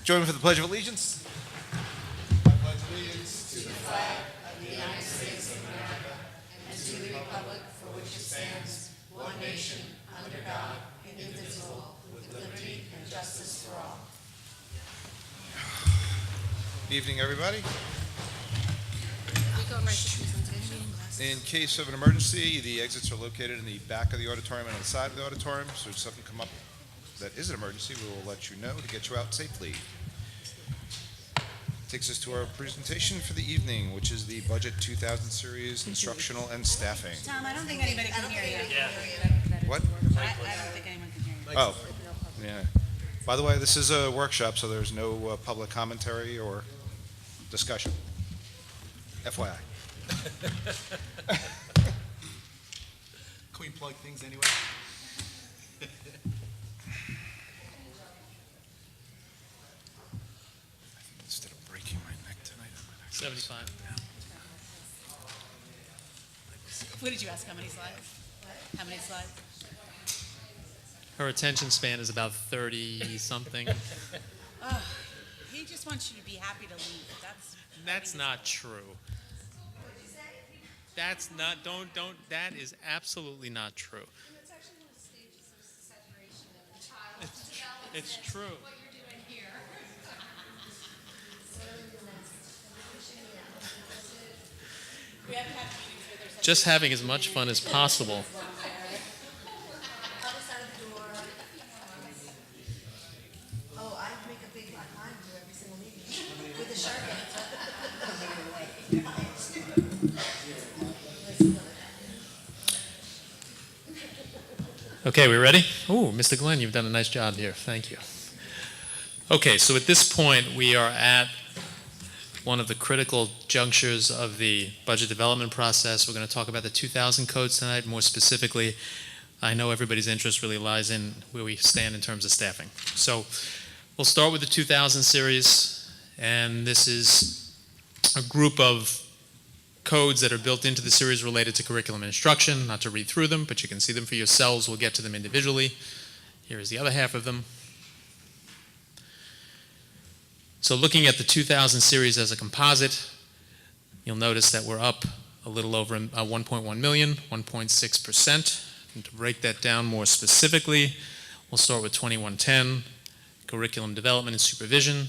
Join me for the Pledge of Allegiance. Evening, everybody. In case of an emergency, the exits are located in the back of the auditorium and on the side of the auditorium. So if something come up that is an emergency, we will let you know to get you out safely. Takes us to our presentation for the evening, which is the Budget 2000 Series, Instructional and Staffing. Tom, I don't think anybody can hear you. What? I don't think anyone can hear you. Oh, yeah. By the way, this is a workshop, so there's no public commentary or discussion. FYI. Can we plug things anyway? Instead of breaking my neck tonight, I'm gonna 75. What did you ask? How many slides? How many slides? Her attention span is about 30 something. Oh, he just wants you to be happy to leave. That's not true. That's not, that is absolutely not true. It's actually one of the stages of saturation of the child's development. It's true. What you're doing here. We have to have meetings where there's Just having as much fun as possible. Oh, I make a big black line through every single meeting with the shark in it. Okay, we ready? Oh, Mr. Glenn, you've done a nice job here. Thank you. Okay, so at this point, we are at one of the critical junctures of the budget development process. We're going to talk about the 2000 codes tonight. More specifically, I know everybody's interest really lies in where we stand in terms of staffing. So we'll start with the 2000 series, and this is a group of codes that are built into the series related to curriculum and instruction. Not to read through them, but you can see them for yourselves. We'll get to them individually. Here is the other half of them. So looking at the 2000 series as a composite, you'll notice that we're up a little over 1.1 million, 1.6%. And to break that down more specifically, we'll start with 2110, curriculum development and supervision,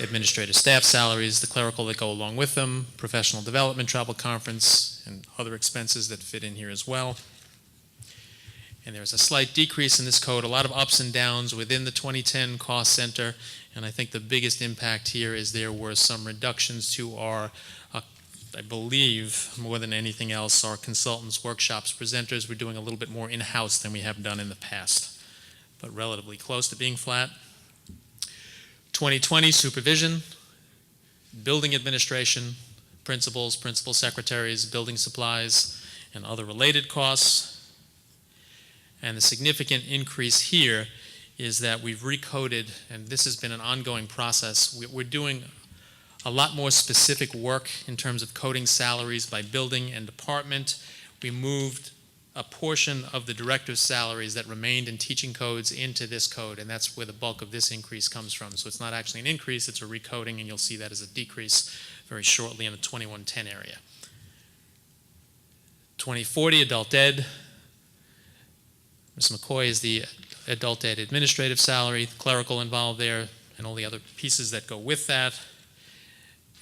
administrative staff salaries, the clerical that go along with them, professional development, travel conference, and other expenses that fit in here as well. And there's a slight decrease in this code, a lot of ups and downs within the 2010 cost center, and I think the biggest impact here is there were some reductions to our, I believe, more than anything else, our consultants, workshops, presenters. We're doing a little bit more in-house than we have done in the past, but relatively close to being flat. 2020 supervision, building administration, principals, principal secretaries, building supplies, and other related costs. And the significant increase here is that we've recoded, and this has been an ongoing process. We're doing a lot more specific work in terms of coding salaries by building and department. We moved a portion of the director's salaries that remained in teaching codes into this code, and that's where the bulk of this increase comes from. So it's not actually an increase, it's a recoding, and you'll see that as a decrease very shortly in the 2110 area. 2040 adult ed. Ms. McCoy is the adult ed administrative salary, clerical involved there, and all the other pieces that go with that.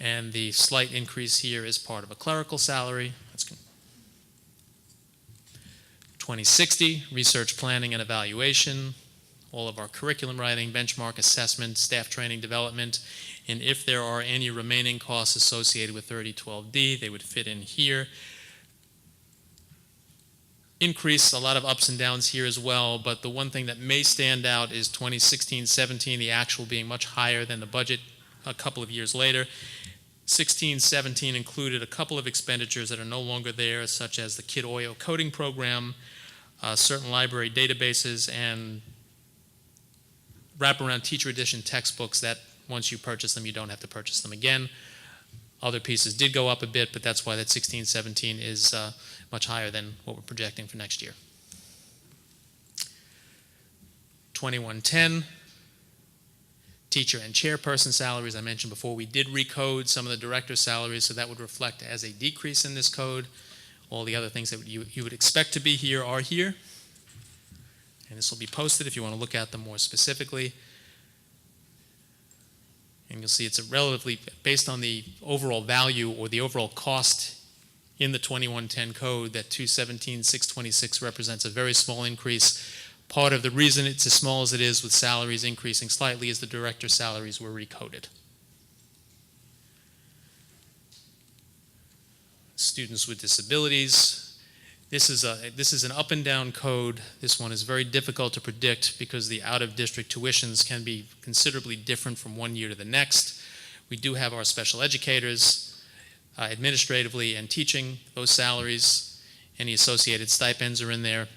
And the slight increase here is part of a clerical salary. That's 2060, research planning and evaluation, all of our curriculum writing, benchmark assessment, staff training development, and if there are any remaining costs associated with 3012D, they would fit in here. Increase, a lot of ups and downs here as well, but the one thing that may stand out is 2016-17, the actual being much higher than the budget a couple of years later. 16-17 included a couple of expenditures that are no longer there, such as the Kid Oyo coding program, certain library databases, and wraparound teacher edition textbooks that once you purchase them, you don't have to purchase them again. Other pieces did go up a bit, but that's why that 16-17 is much higher than what we're projecting for next year. 2110, Teacher and chairperson salaries, I mentioned before, we did recode some of the director's salaries, so that would reflect as a decrease in this code. All the other things that you would expect to be here are here. And this will be posted if you want to look at them more specifically. And you'll see it's a relatively, based on the overall value or the overall cost in the 2110 code, that 217,626 represents a very small increase. Part of the reason it's as small as it is with salaries increasing slightly is the director's salaries were recoded. Students with disabilities. This is an up and down code. This one is very difficult to predict because the out-of-district tuitions can be considerably different from one year to the next. We do have our special educators administratively and teaching, those salaries, any associated stipends are in there.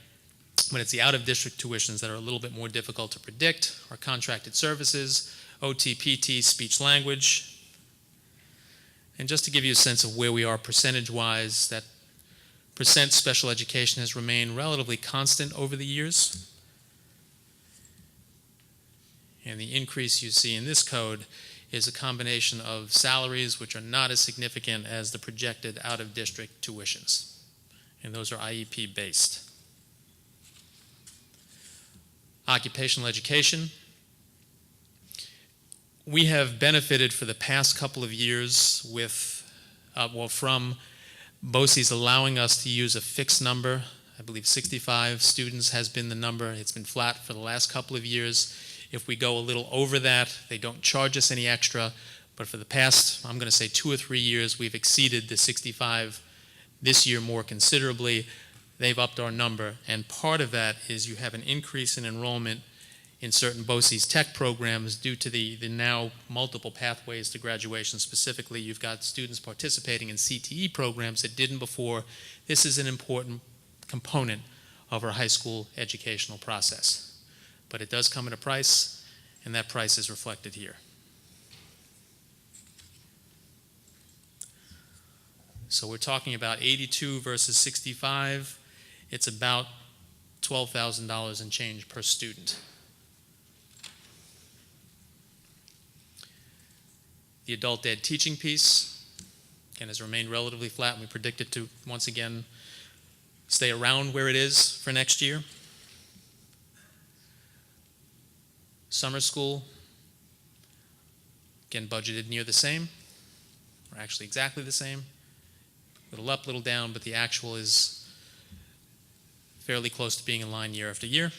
But it's the out-of-district tuitions that are a little bit more difficult to predict. Our contracted services, OT, PT, speech language. And just to give you a sense of where we are percentage-wise, that percent special education has remained relatively constant over the years. And the increase you see in this code is a combination of salaries which are not as significant as the projected out-of-district tuitions. And those are IEP based. Occupational education. We have benefited for the past couple of years with, from BOCES allowing us to use a fixed number. I believe 65 students has been the number. It's been flat for the last couple of years. If we go a little over that, they don't charge us any extra. But for the past, I'm going to say 2 or 3 years, we've exceeded the 65. This year more considerably. They've upped our number. And part of that is you have an increase in enrollment in certain BOCES tech programs due to the now multiple pathways to graduation. Specifically, you've got students participating in CTE programs that didn't before. This is an important component of our high school educational process. But it does come at a price, and that price is reflected here. So we're talking about 82 versus 65. It's about $12,000 and change per student. The adult ed teaching piece, again, has remained relatively flat, and we predict it to, once again, stay around where it is for next year. Summer school, again, budgeted near the same, or actually exactly the same. Little up, little down, but the actual is fairly close to being in line year after year.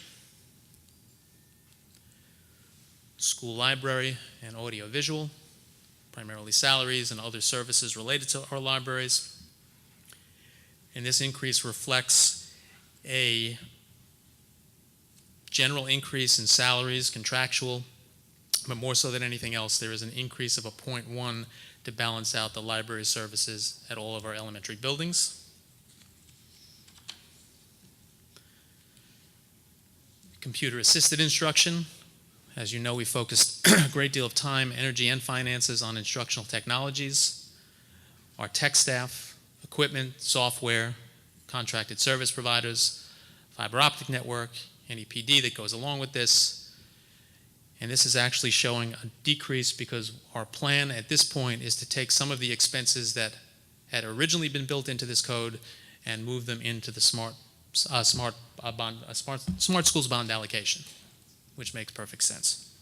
School library and audiovisual, primarily salaries and other services related to our libraries. And this increase reflects a general increase in salaries, contractual, but more so than anything else, there is an increase of a 0.1 to balance out the library services at all of our elementary buildings. Computer-assisted instruction. As you know, we focused a great deal of time, energy, and finances on instructional technologies. Our tech staff, equipment, software, contracted service providers, fiber optic network, any PD that goes along with this. And this is actually showing a decrease because our plan at this point is to take some of the expenses that had originally been built into this code and move them into the smart schools bond allocation, which makes perfect sense.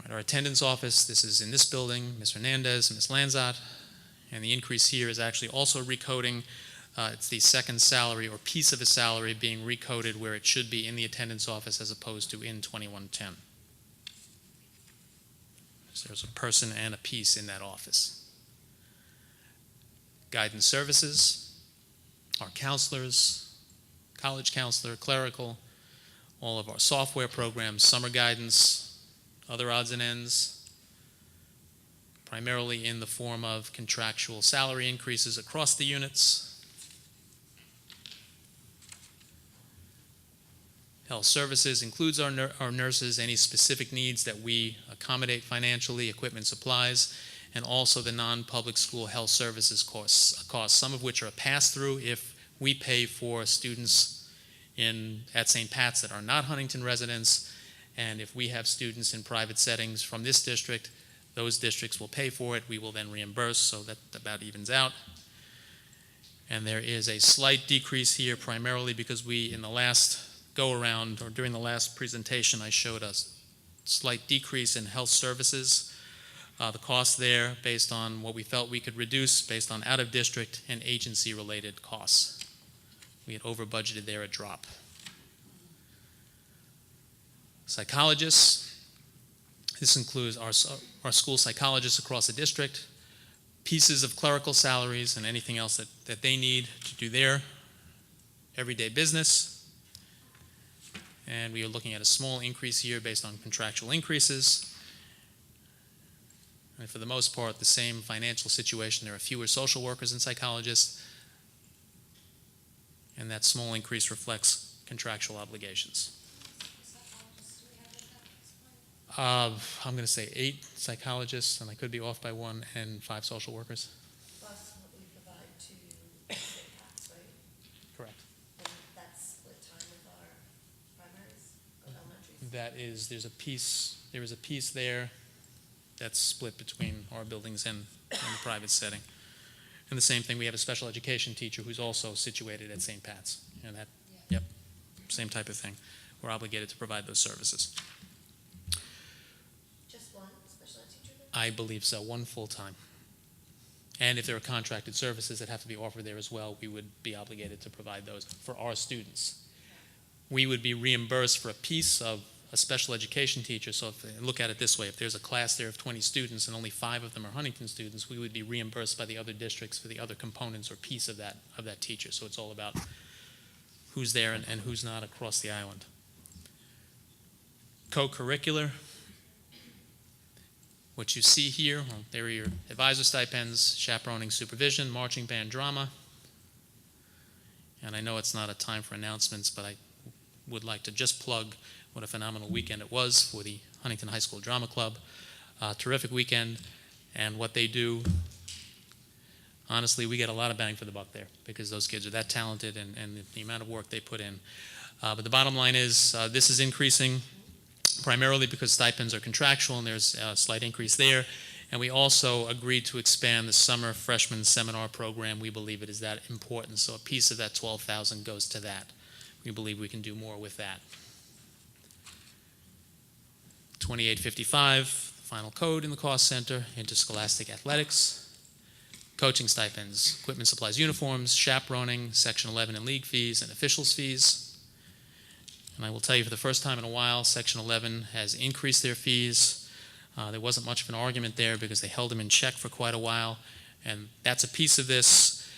Right, our attendance office, this is in this building, Ms. Hernandez and Ms. Lanzat, and the increase here is actually also recoding. It's the second salary or piece of a salary being recoded where it should be in the attendance office as opposed to in 2110. So there's a person and a piece in that office. Guidance services, our counselors, college counselor, clerical, all of our software programs, summer guidance, other odds and ends, primarily in the form of contractual salary increases across the units. Health services includes our nurses, any specific needs that we accommodate financially, equipment, supplies, and also the non-public school health services costs, some of which are a pass-through if we pay for students at St. Pat's that are not Huntington residents, And if we have students in private settings from this district, those districts will pay for it. We will then reimburse, so that about evens out. And there is a slight decrease here, primarily because we, in the last go-around, or during the last presentation, I showed a slight decrease in health services. The cost there, based on what we felt we could reduce, based on out-of-district and agency-related costs. We had over-budgeted there a drop. Psychologists. This includes our school psychologists across the district, pieces of clerical salaries, and anything else that they need to do their everyday business. And we are looking at a small increase here based on contractual increases. And for the most part, the same financial situation. There are fewer social workers and psychologists, and that small increase reflects contractual obligations. I'm going to say 8 psychologists, and I could be off by 1, and 5 social workers. Plus what we provide to St. Pat's, right? Correct. And that's split time with our primaries, or elementaries? That is, there is a piece there that's split between our buildings and the private setting. And the same thing, we have a special education teacher who's also situated at St. Pat's. And that, yep, same type of thing. We're obligated to provide those services. Just one special ed teacher then? I believe so, 1 full-time. And if there are contracted services that have to be offered there as well, we would be obligated to provide those for our students. We would be reimbursed for a piece of a special education teacher. So look at it this way, if there's a class there of 20 students and only 5 of them are Huntington students, we would be reimbursed by the other districts for the other components or piece of that teacher. So it's all about who's there and who's not across the island. Co-curricular. What you see here, well, there are your advisor stipends, chaperoning supervision, marching band drama. And I know it's not a time for announcements, but I would like to just plug what a phenomenal weekend it was for the Huntington High School Drama Club. Terrific weekend, and what they do, honestly, we get a lot of bang for the buck there because those kids are that talented and the amount of work they put in. But the bottom line is this is increasing primarily because stipends are contractual and there's a slight increase there. And we also agreed to expand the summer freshman seminar program. We believe it is that important, so a piece of that $12,000 goes to that. We believe we can do more with that. 2855, final code in the cost center, interscholastic athletics, coaching stipends, equipment, supplies, uniforms, chaperoning, Section 11 and league fees, and officials fees. And I will tell you for the first time in a while, Section 11 has increased their fees. There wasn't much of an argument there because they held them in check for quite a while, and that's a piece of this.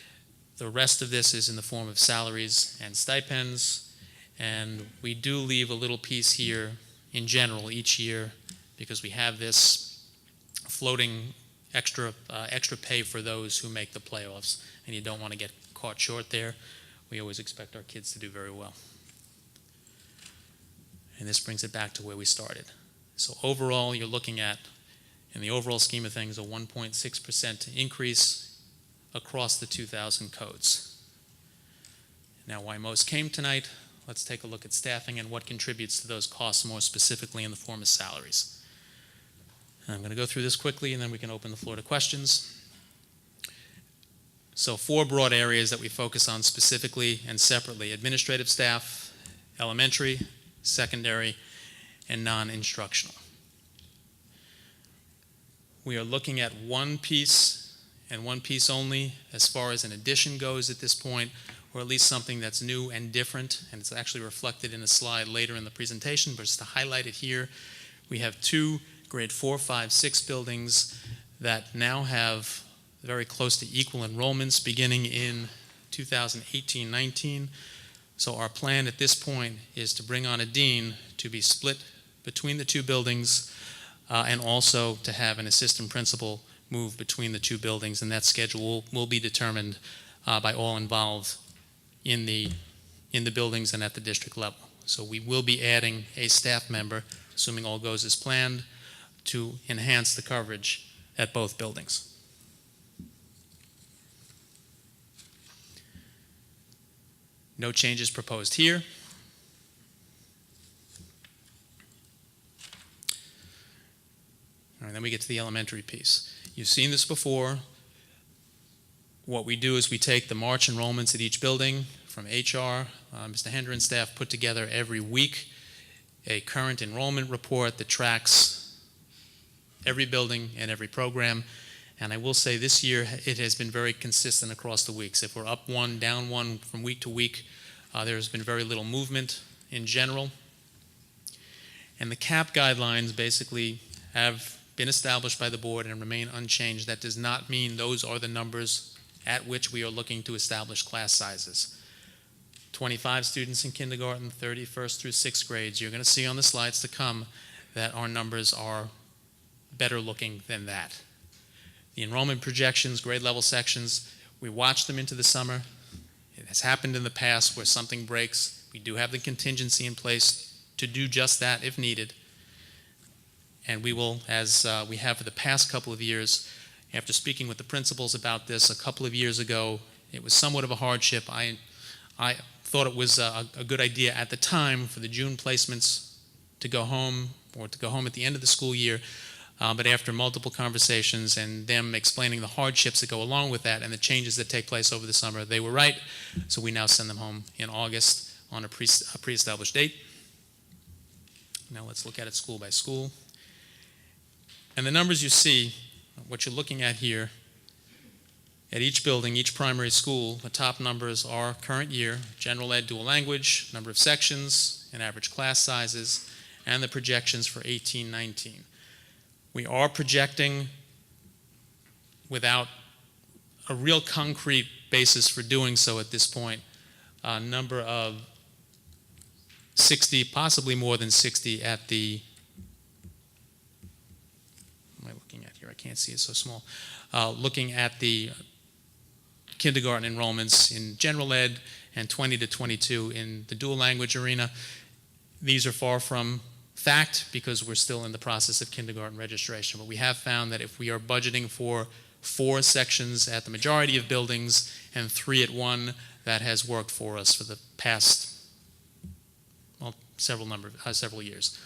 The rest of this is in the form of salaries and stipends, and we do leave a little piece here in general each year because we have this floating extra pay for those who make the playoffs, and you don't want to get caught short there. We always expect our kids to do very well. And this brings it back to where we started. So overall, you're looking at, in the overall scheme of things, a 1.6% increase across the 2,000 codes. Now, why most came tonight? Let's take a look at staffing and what contributes to those costs more specifically in the form of salaries. And I'm going to go through this quickly and then we can open the floor to questions. So 4 broad areas that we focus on specifically and separately: administrative staff, elementary, secondary, and non-instructional. We are looking at one piece and one piece only as far as an addition goes at this point, or at least something that's new and different, and it's actually reflected in a slide later in the presentation, but just to highlight it here, we have 2 grade 4, 5, 6 buildings that now have very close to equal enrollments beginning in 2018-19. So our plan at this point is to bring on a dean to be split between the 2 buildings and also to have an assistant principal move between the 2 buildings, and that schedule will be determined by all involved in the buildings and at the district level. So we will be adding a staff member, assuming all goes as planned, to enhance the coverage at both buildings. No changes proposed here. All right, then we get to the elementary piece. You've seen this before. What we do is we take the March enrollments at each building from HR. Mr. Hender and staff put together every week a current enrollment report that tracks every building and every program. And I will say this year it has been very consistent across the weeks. If we're up one, down one from week to week, there has been very little movement in general. And the CAP guidelines basically have been established by the board and remain unchanged. That does not mean those are the numbers at which we are looking to establish class sizes. 25 students in kindergarten, 31st through 6th grades. You're going to see on the slides to come that our numbers are better looking than that. The enrollment projections, grade level sections, we watch them into the summer. It has happened in the past where something breaks. We do have the contingency in place to do just that if needed. And we will, as we have for the past couple of years, after speaking with the principals about this a couple of years ago, it was somewhat of a hardship. I thought it was a good idea at the time for the June placements to go home or to go home at the end of the school year. But after multiple conversations and them explaining the hardships that go along with that and the changes that take place over the summer, they were right. So we now send them home in August on a pre-established date. Now let's look at it school by school. And the numbers you see, what you're looking at here, at each building, each primary school, the top numbers are current year, general ed, dual language, number of sections, and average class sizes, and the projections for 18-19. We are projecting, without a real concrete basis for doing so at this point, a number of 60, possibly more than 60 at the, what am I looking at here? I can't see it so small. Looking at the kindergarten enrollments in general ed and 20 to 22 in the dual language arena. These are far from fact because we're still in the process of kindergarten registration, but we have found that if we are budgeting for 4 sections at the majority of buildings and 3 at one, that has worked for us for the past, well, several years.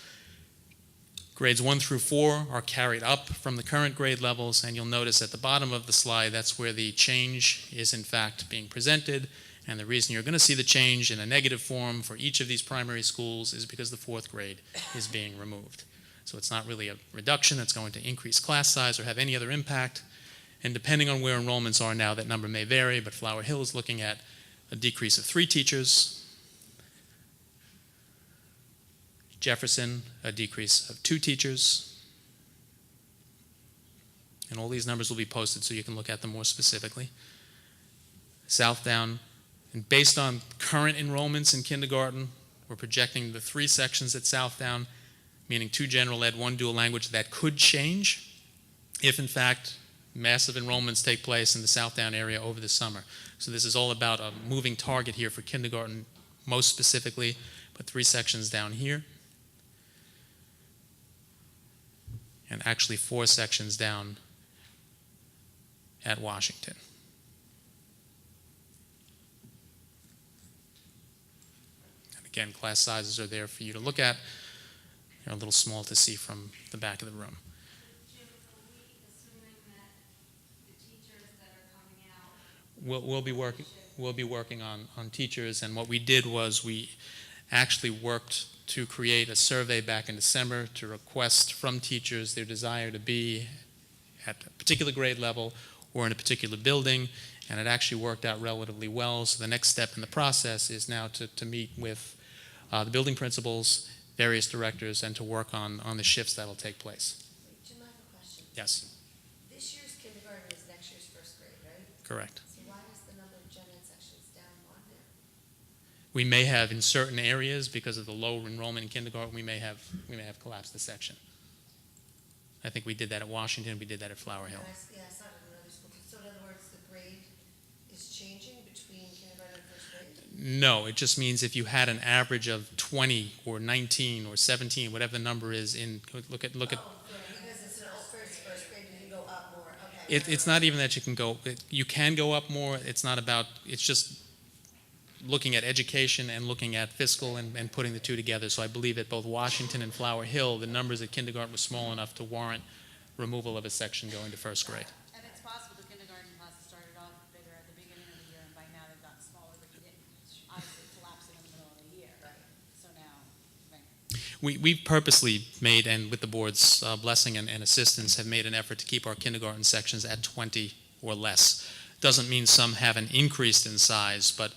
Grades 1 through 4 are carried up from the current grade levels, and you'll notice at the bottom of the slide, that's where the change is in fact being presented. And the reason you're going to see the change in a negative form for each of these primary schools is because the 4th grade is being removed. So it's not really a reduction that's going to increase class size or have any other impact. And depending on where enrollments are now, that number may vary, but Flower Hill is looking at a decrease of 3 teachers. Jefferson, a decrease of 2 teachers. And all these numbers will be posted so you can look at them more specifically. Southdown, and based on current enrollments in kindergarten, we're projecting the 3 sections at Southdown, meaning 2 general ed, 1 dual language. That could change if, in fact, massive enrollments take place in the Southdown area over the summer. So this is all about a moving target here for kindergarten, most specifically, but 3 sections down here. And actually 4 sections down at Washington. And again, class sizes are there for you to look at. They're a little small to see from the back of the room. Jim, are we assuming that the teachers that are coming out? We'll be working on teachers, and what we did was we actually worked to create a survey back in December to request from teachers their desire to be at a particular grade level or in a particular building, and it actually worked out relatively well. So the next step in the process is now to meet with the building principals, various directors, and to work on the shifts that will take place. Wait, Jim, I have a question. Yes, This year's kindergarten is next year's 1st grade, right? correct. So why is the number of gen ed sections down on there? We may have in certain areas, because of the low enrollment in kindergarten, we may have collapsed the section. I think we did that at Washington, we did that at Flower Hill. Yeah, I saw it in another school. So in other words, the grade is changing between kindergarten and 1st grade? No, it just means if you had an average of 20 or 19 or 17, whatever the number is, look at. Oh, because it's an first grade, you can go up more. Okay. It's not even that you can go up more. It's not about. It's just looking at education and looking at fiscal and putting the two together. So I believe at both Washington and Flower Hill, the numbers at kindergarten were small enough to warrant removal of a section going to first grade. And it's possible the kindergarten classes started off bigger at the beginning of the year, and by now they've gotten smaller, but you didn't obviously collapse it in the middle of the year. So now, right. We've purposely made, and with the board's blessing and assistance, have made an effort to keep our kindergarten sections at 20 or less. Doesn't mean some haven't increased in size, but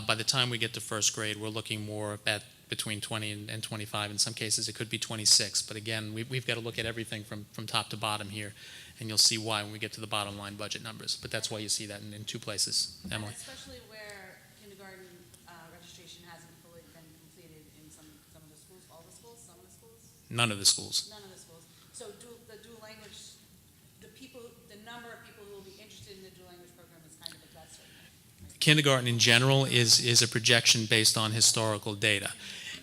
by the time we get to first grade, we're looking more at between 20 and 25. In some cases, it could be 26. But again, we've got to look at everything from top to bottom here, and you'll see why when we get to the bottom line budget numbers. But that's why you see that in two places, Emily. Especially where kindergarten registration hasn't fully been completed in some of the schools, all the schools, some of the schools? None of the schools. None of the schools. So the dual language, the number of people who will be interested in the dual language program is kind of a guess right now. Kindergarten in general is a projection based on historical data.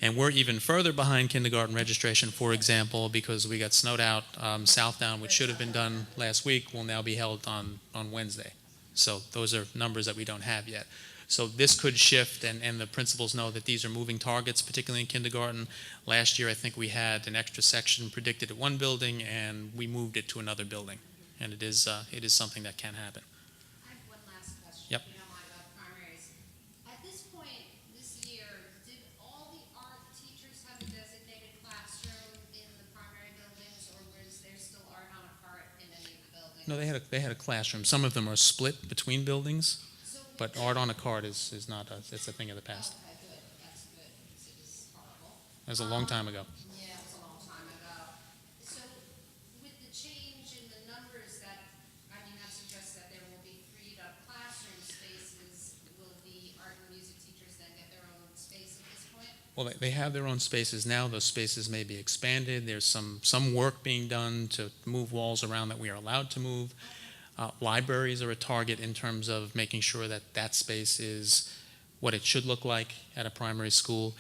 And we're even further behind kindergarten registration, for example, because we got snowed out. Southdown, which should have been done last week, will now be held on Wednesday. So those are numbers that we don't have yet. So this could shift, and the principals know that these are moving targets, particularly in kindergarten. Last year, I think we had an extra section predicted at one building, and we moved it to another building. And it is something that can happen. I have one last question. Yep. If you don't mind, about primaries. At this point, this year, did all the art teachers have a designated classroom in the primary buildings, or was there still art on a cart in any of the buildings? No, they had a classroom. Some of them are split between buildings, So but art on a cart is not it's a thing of the past. Okay, good. That's good, because it was horrible. That was a long time ago. Yeah, it was a long time ago. So with the change in the numbers that suggests that there will be freed up classroom spaces, will the art and music teachers then get their own space at this point? Well, they have their own spaces now. Those spaces may be expanded. There's some work being done to move walls around that we are allowed to move. Libraries are a target in terms of making sure that that space is what it should look like at a primary school.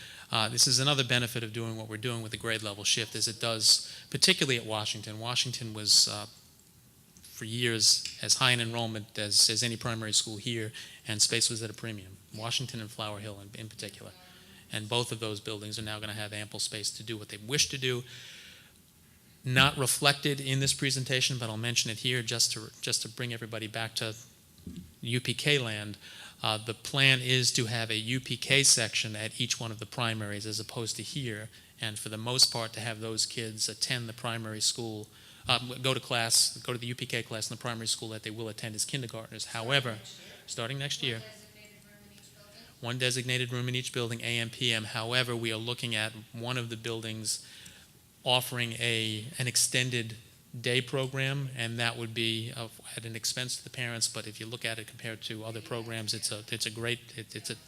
This is another benefit of doing what we're doing with the grade level shift, is it does, particularly at Washington. Washington was, for years, as high in enrollment as any primary school here, and space was at a premium. Washington and Flower Hill in particular. And both of those buildings are now going to have ample space to do what they wish to do. Not reflected in this presentation, but I'll mention it here just to bring everybody back to UPK land. The plan is to have a UPK section at each one of the primaries as opposed to here, and for the most part to have those kids attend the primary school, go to the UPK class in the primary school that they will attend as kindergartners. However, starting next year, one designated room in each building, AM, PM. However, we are looking at one of the buildings offering an extended day program, and that would be at an expense to the parents. But if you look at it compared to other programs, it's a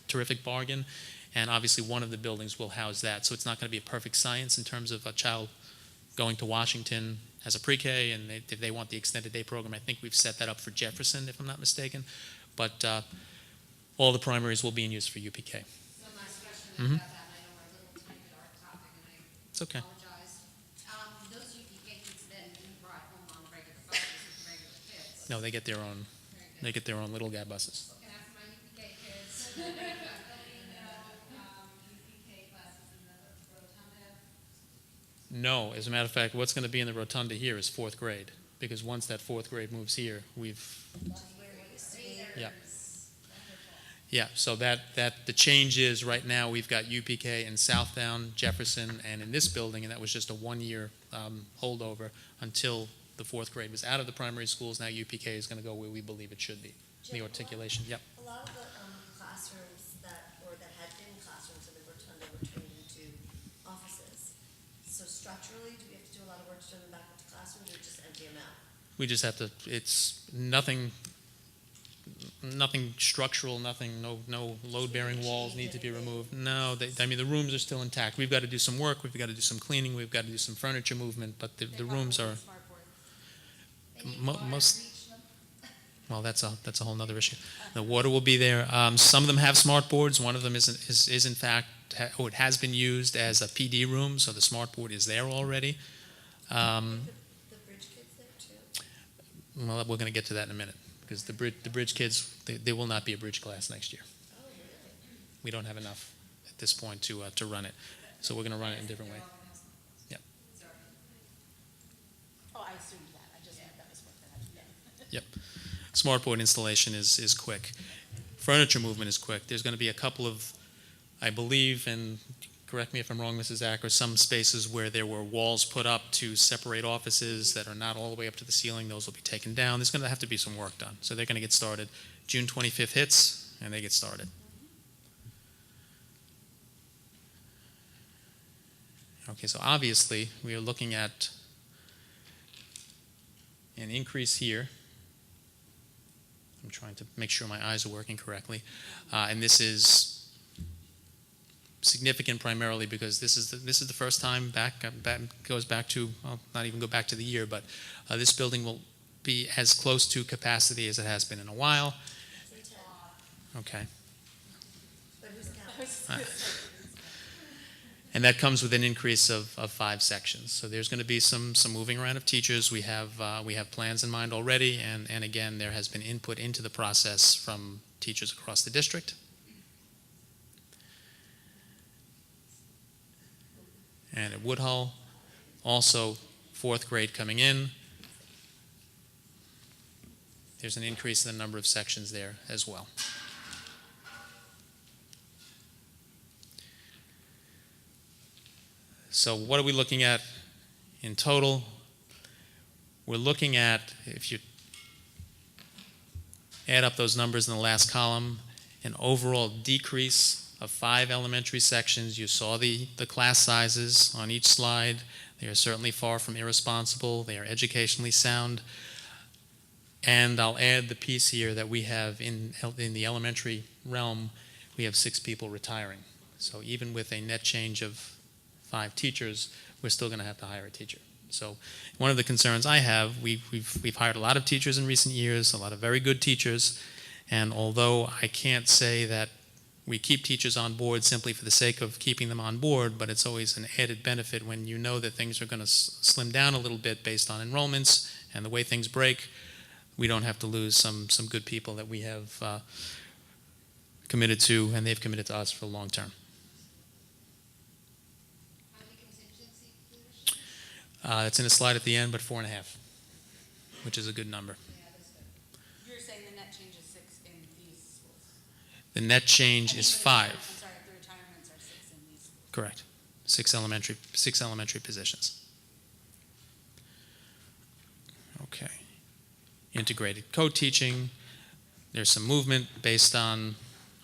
terrific bargain. And obviously, one of the buildings will house that. So it's not going to be a perfect science in terms of a child going to Washington as a pre-K, and if they want the extended day program, I think we've set that up for Jefferson, if I'm not mistaken. But all the primaries will be in use for UPK. One last question Mhm. about that, and I know we're a little tiny bit off topic, and It's okay. I apologize. Those UPK kids then being brought home on regular buses with regular kids. No, they get their own. Very good. They get their own little guy buses. Looking out for my UPK kids. UPK classes in the Rotunda. No, as a matter of fact, what's going to be in the rotunda here is fourth grade, because once that fourth grade moves here, yeah. So that the change is right now we've got UPK in Southdown, Jefferson, and in this building, and that was just a 1-year holdover until the fourth grade was out of the primary schools. Now UPK is going to go where we believe it should be. The articulation, yep. A lot of the classrooms that had been classrooms in the rotunda were turned into offices. So structurally, do we have to do a lot of work to turn them back into classrooms, or just empty them out? We just have to, it's nothing structural, no load-bearing walls need to be removed. No, the rooms are still intact. We've got to do some work, we've got to do some cleaning, we've got to do some furniture movement, but the rooms are, most, well, that's a whole nother issue. The water will be there. Some of them have smart boards. One of them is in fact, it has been used as a PD room, so the smart board is there already. The bridge kids there too? Well, we're going to get to that in a minute, because the bridge kids, there will not be a bridge class next year. Oh, really? We don't have enough at this point to run it, so we're going to run it in a different way. Yep. Oh, I assumed that. Smartboard installation is quick. Furniture movement is quick. There's going to be a couple of, I believe, and correct me if I'm wrong, Mrs. Acker, some spaces where there were walls put up to separate offices that are not all the way up to the ceiling. Those will be taken down. There's going to have to be some work done. So they're going to get started. June 25th hits, and they get started. Okay, so obviously we are looking at an increase here. I'm trying to make sure my eyes are working correctly. And this is significant primarily because this is the first time goes back to, well, not even go back to the year, but this building will be as close to capacity as it has been in a while. Okay. But who's counting? And that comes with an increase of 5 sections. So there's going to be some moving around of teachers. We have plans in mind already, and again, there has been input into the process from teachers across the district. And at Woodhull, also 4th grade coming in. There's an increase in the number of sections there as well. So what are we looking at in total? We're looking at, if you add up those numbers in the last column, an overall decrease of 5 elementary sections. You saw the class sizes on each slide. They are certainly far from irresponsible. They are educationally sound. And I'll add the piece here that we have in the elementary realm, we have 6 people retiring. So even with a net change of 5 teachers, we're still going to have to hire a teacher. So one of the concerns I have, we've hired a lot of teachers in recent years, a lot of very good teachers, and although I can't say that we keep teachers on board simply for the sake of keeping them on board, but it's always an added benefit when you know that things are going to slim down a little bit based on enrollments and the way things break. We don't have to lose some good people that we have committed to, and they've committed to us for the long term. It's in a slide at the end, but 4.5, which is a good number. You're saying the net change is 6 in these schools? The net change is 5. I'm sorry, the retirements are 6 in these schools. Correct. 6 elementary positions. Okay. Integrated co-teaching. There's some movement based on,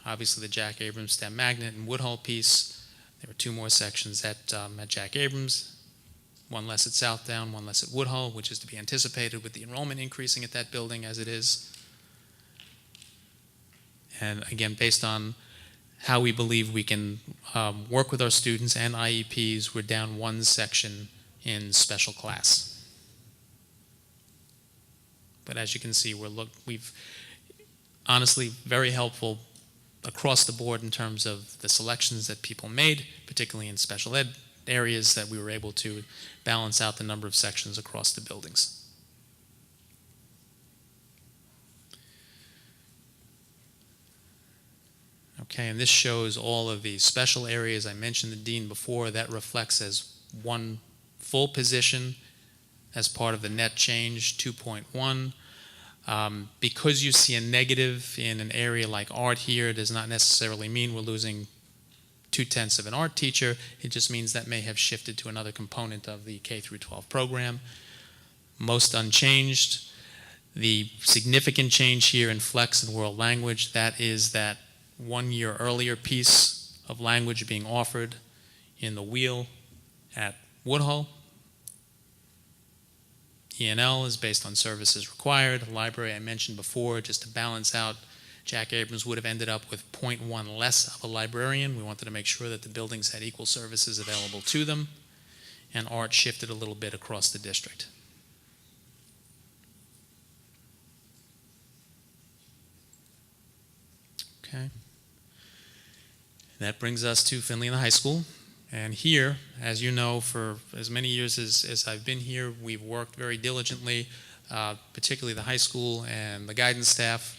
obviously, the Jack Abrams STEM Magnet and Woodhull piece. There were 2 more sections at Jack Abrams. 1 less at Southdown, 1 less at Woodhull, which is to be anticipated with the enrollment increasing at that building as it is. And again, based on how we believe we can work with our students and IEPs, we're down 1 section in special class. But as you can see, we've honestly very helpful across the board in terms of the selections that people made, particularly in special ed areas, that we were able to balance out the number of sections across the buildings. Okay, and this shows all of the special areas. I mentioned the dean before. That reflects as 1 full position as part of the net change, 2.1. Because you see a negative in an area like art here, does not necessarily mean we're losing 2/10 of an art teacher. It just means that may have shifted to another component of the K through 12 program. Most unchanged. The significant change here in flex and world language, that is that 1 year earlier piece of language being offered in the wheel at Woodhull. E&L is based on services required. Library I mentioned before, just to balance out, Jack Abrams would have ended up with 0.1 less of a librarian. We wanted to make sure that the buildings had equal services available to them. And art shifted a little bit across the district. Okay. That brings us to Findlay and the high school. And here, as you know, for as many years as I've been here, we've worked very diligently, particularly the high school and the guidance staff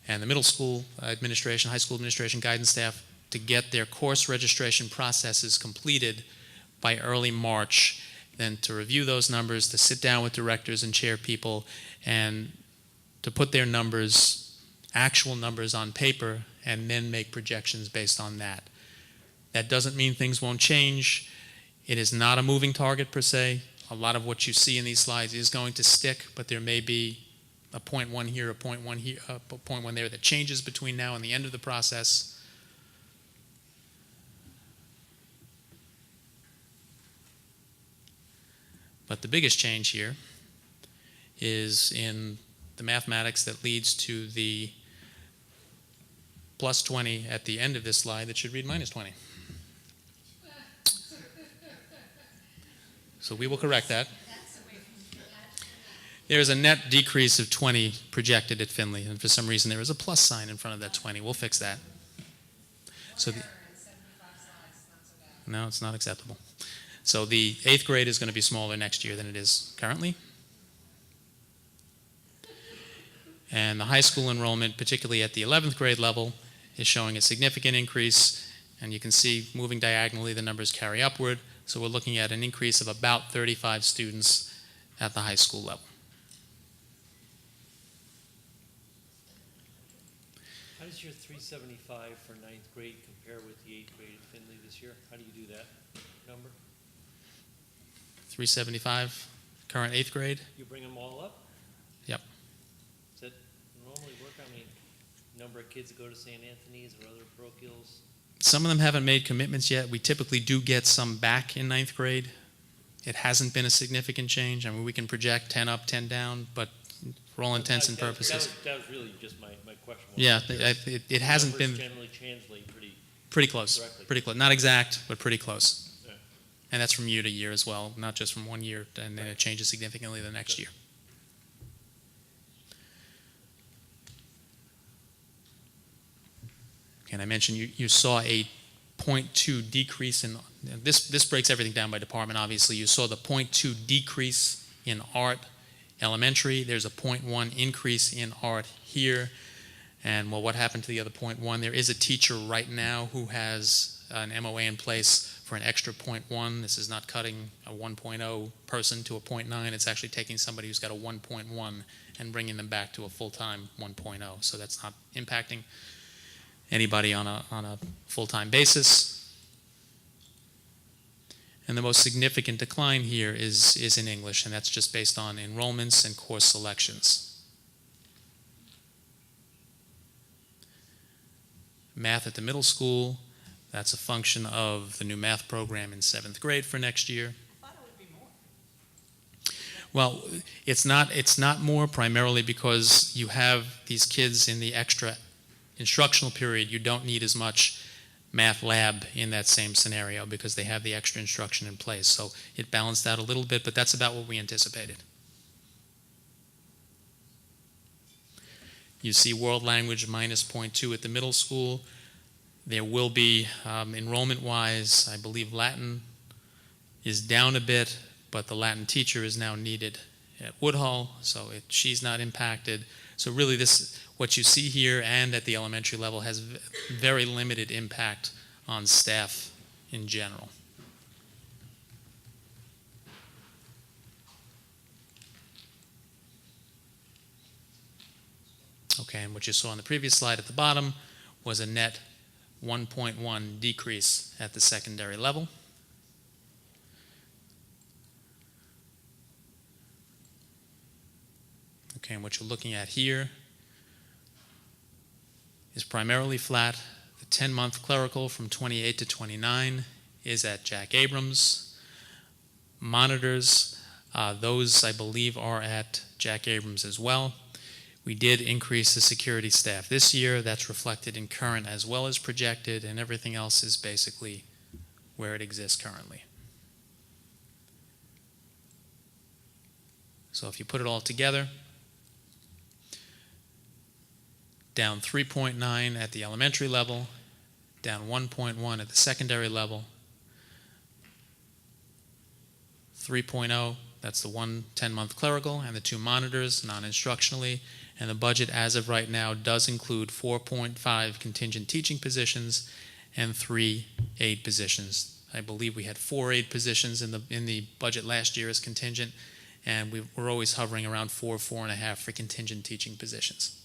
and the middle school administration, high school administration guidance staff, to get their course registration processes completed by early March, then to review those numbers, to sit down with directors and chair people and to put their numbers, actual numbers on paper, and then make projections based on that. That doesn't mean things won't change. It is not a moving target per se. A lot of what you see in these slides is going to stick, but there may be a point one here, a point one here, a point one there that changes between now and the end of the process. But the biggest change here is in the mathematics that leads to the plus 20 at the end of this slide that should read minus 20. So we will correct that. There's a net decrease of 20 projected at Findlay, and for some reason there is a plus sign in front of that 20. We'll fix that. So no, it's not acceptable. So the 8th grade is going to be smaller next year than it is currently. And the high school enrollment, particularly at the 11th grade level, is showing a significant increase. And you can see moving diagonally, the numbers carry upward. So we're looking at an increase of about 35 students at the high school level. How does your 375 for 9th grade compare with the 8th grade at Findlay this year? How do you do that number? 375, current 8th grade. You bring them all up? Yep. Does that normally work? I mean, number of kids that go to St. Anthony's or other parochials? Some of them haven't made commitments yet. We typically do get some back in 9th grade. It hasn't been a significant change. I mean, we can project 10 up, 10 down, but for all intents and purposes. That was really just my question. Yeah, it hasn't been generally translate pretty close. correctly. Pretty close. Not exact, but pretty close. Yeah. And that's from year to year as well, not just from one year, and then it changes significantly the next year. And I mentioned you saw a 0.2 decrease in, this breaks everything down by department, obviously. You saw the 0.2 decrease in art elementary. There's a 0.1 increase in art here. And well, what happened to the other 0.1? There is a teacher right now who has an MOA in place for an extra 0.1. This is not cutting a 1.0 person to a 0.9. It's actually taking somebody who's got a 1.1 and bringing them back to a full-time 1.0. So that's not impacting anybody on a full-time basis. And the most significant decline here is in English, and that's just based on enrollments and course selections. Math at the middle school, that's a function of the new math program in 7th grade for next year. I thought it would be more. Well, it's not more, primarily because you have these kids in the extra instructional period. You don't need as much math lab in that same scenario because they have the extra instruction in place. So it balanced out a little bit, but that's about what we anticipated. You see world language minus 0.2 at the middle school. There will be, enrollment-wise, I believe Latin is down a bit, but the Latin teacher is now needed at Woodhull, so she's not impacted. So really what you see here and at the elementary level has very limited impact on staff in general. Okay, and what you saw on the previous slide at the bottom was a net 1.1 decrease at the secondary level. Okay, and what you're looking at here is primarily flat. The 10-month clerical from 28 to 29 is at Jack Abrams. Monitors, those I believe are at Jack Abrams as well. We did increase the security staff this year. That's reflected in current as well as projected, and everything else is basically where it exists currently. So if you put it all together, down 3.9 at the elementary level, down 1.1 at the secondary level, 3.0, that's the 10-month clerical, and the 2 monitors, non-instructionally. And the budget as of right now does include 4.5 contingent teaching positions and 3 aide positions. I believe we had 4 aide positions in the budget last year as contingent, and we're always hovering around 4.5 for contingent teaching positions.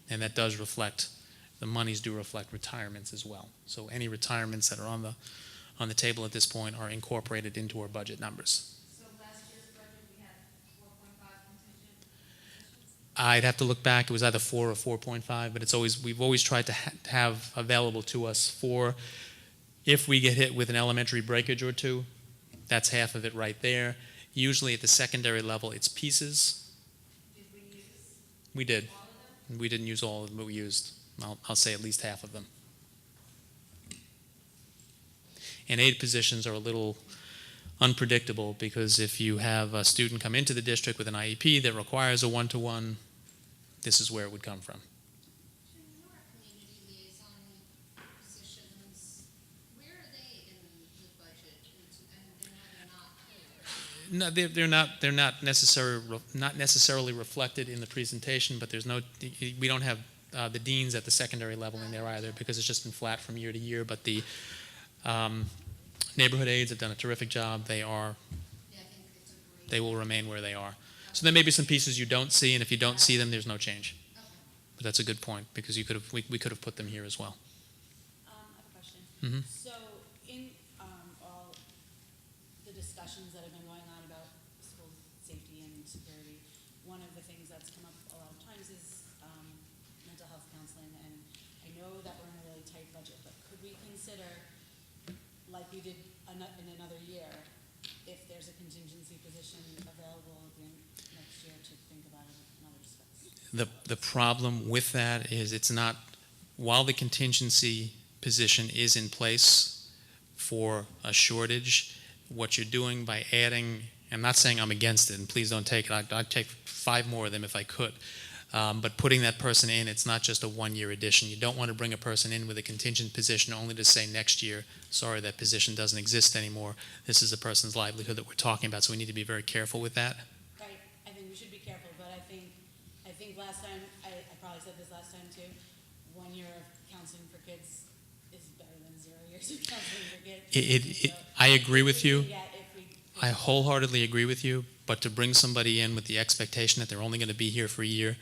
And that does reflect, the monies do reflect retirements as well. So any retirements that are on the table at this point are incorporated into our budget numbers. So last year's budget, we had 4.5 contingent positions? I'd have to look back. It was either 4 or 4.5, but we've always tried to have available to us for, if we get hit with an elementary breakage or two, that's half of it right there. Usually at the secondary level, it's pieces. Did we use We did. all of them? We didn't use all of them, but we used, I'll say at least half of them. And aid positions are a little unpredictable because if you have a student come into the district with an IEP that requires a one-to-one, this is where it would come from. And your community liaison positions, where are they in the budget? And how they're not No, they're not necessarily reflected in the presentation, but we don't have the deans at the secondary level in there either because it's just been flat from year to year. But the neighborhood aides have done a terrific job. Yeah, I think it's a great. They will remain where they are. So there may be some pieces you don't see, and if you don't see them, there's no change. Okay. But that's a good point because we could have put them here as well. I have a question. Mhm. So in all the discussions that have been going on about school safety and security, one of the things that's come up a lot of times is mental health counseling. And I know that we're in a really tight budget, but could we consider, like we did in another year, if there's a contingency position available again next year to think about it, another discuss? The problem with that is it's not, while the contingency position is in place for a shortage, what you're doing by adding, I'm not saying I'm against it, and please don't take it, I'd take 5 more of them if I could, but putting that person in, it's not just a one-year addition. You don't want to bring a person in with a contingent position only to say next year, sorry, that position doesn't exist anymore. This is a person's livelihood that we're talking about, so we need to be very careful with that. Right, I think we should be careful, but I think last time, I probably said this last time too, 1 year of counseling for kids is better than 0 years of counseling for kids. I agree with you. Yeah, I wholeheartedly agree with you, but to bring somebody in with the expectation that they're only going to be here for a year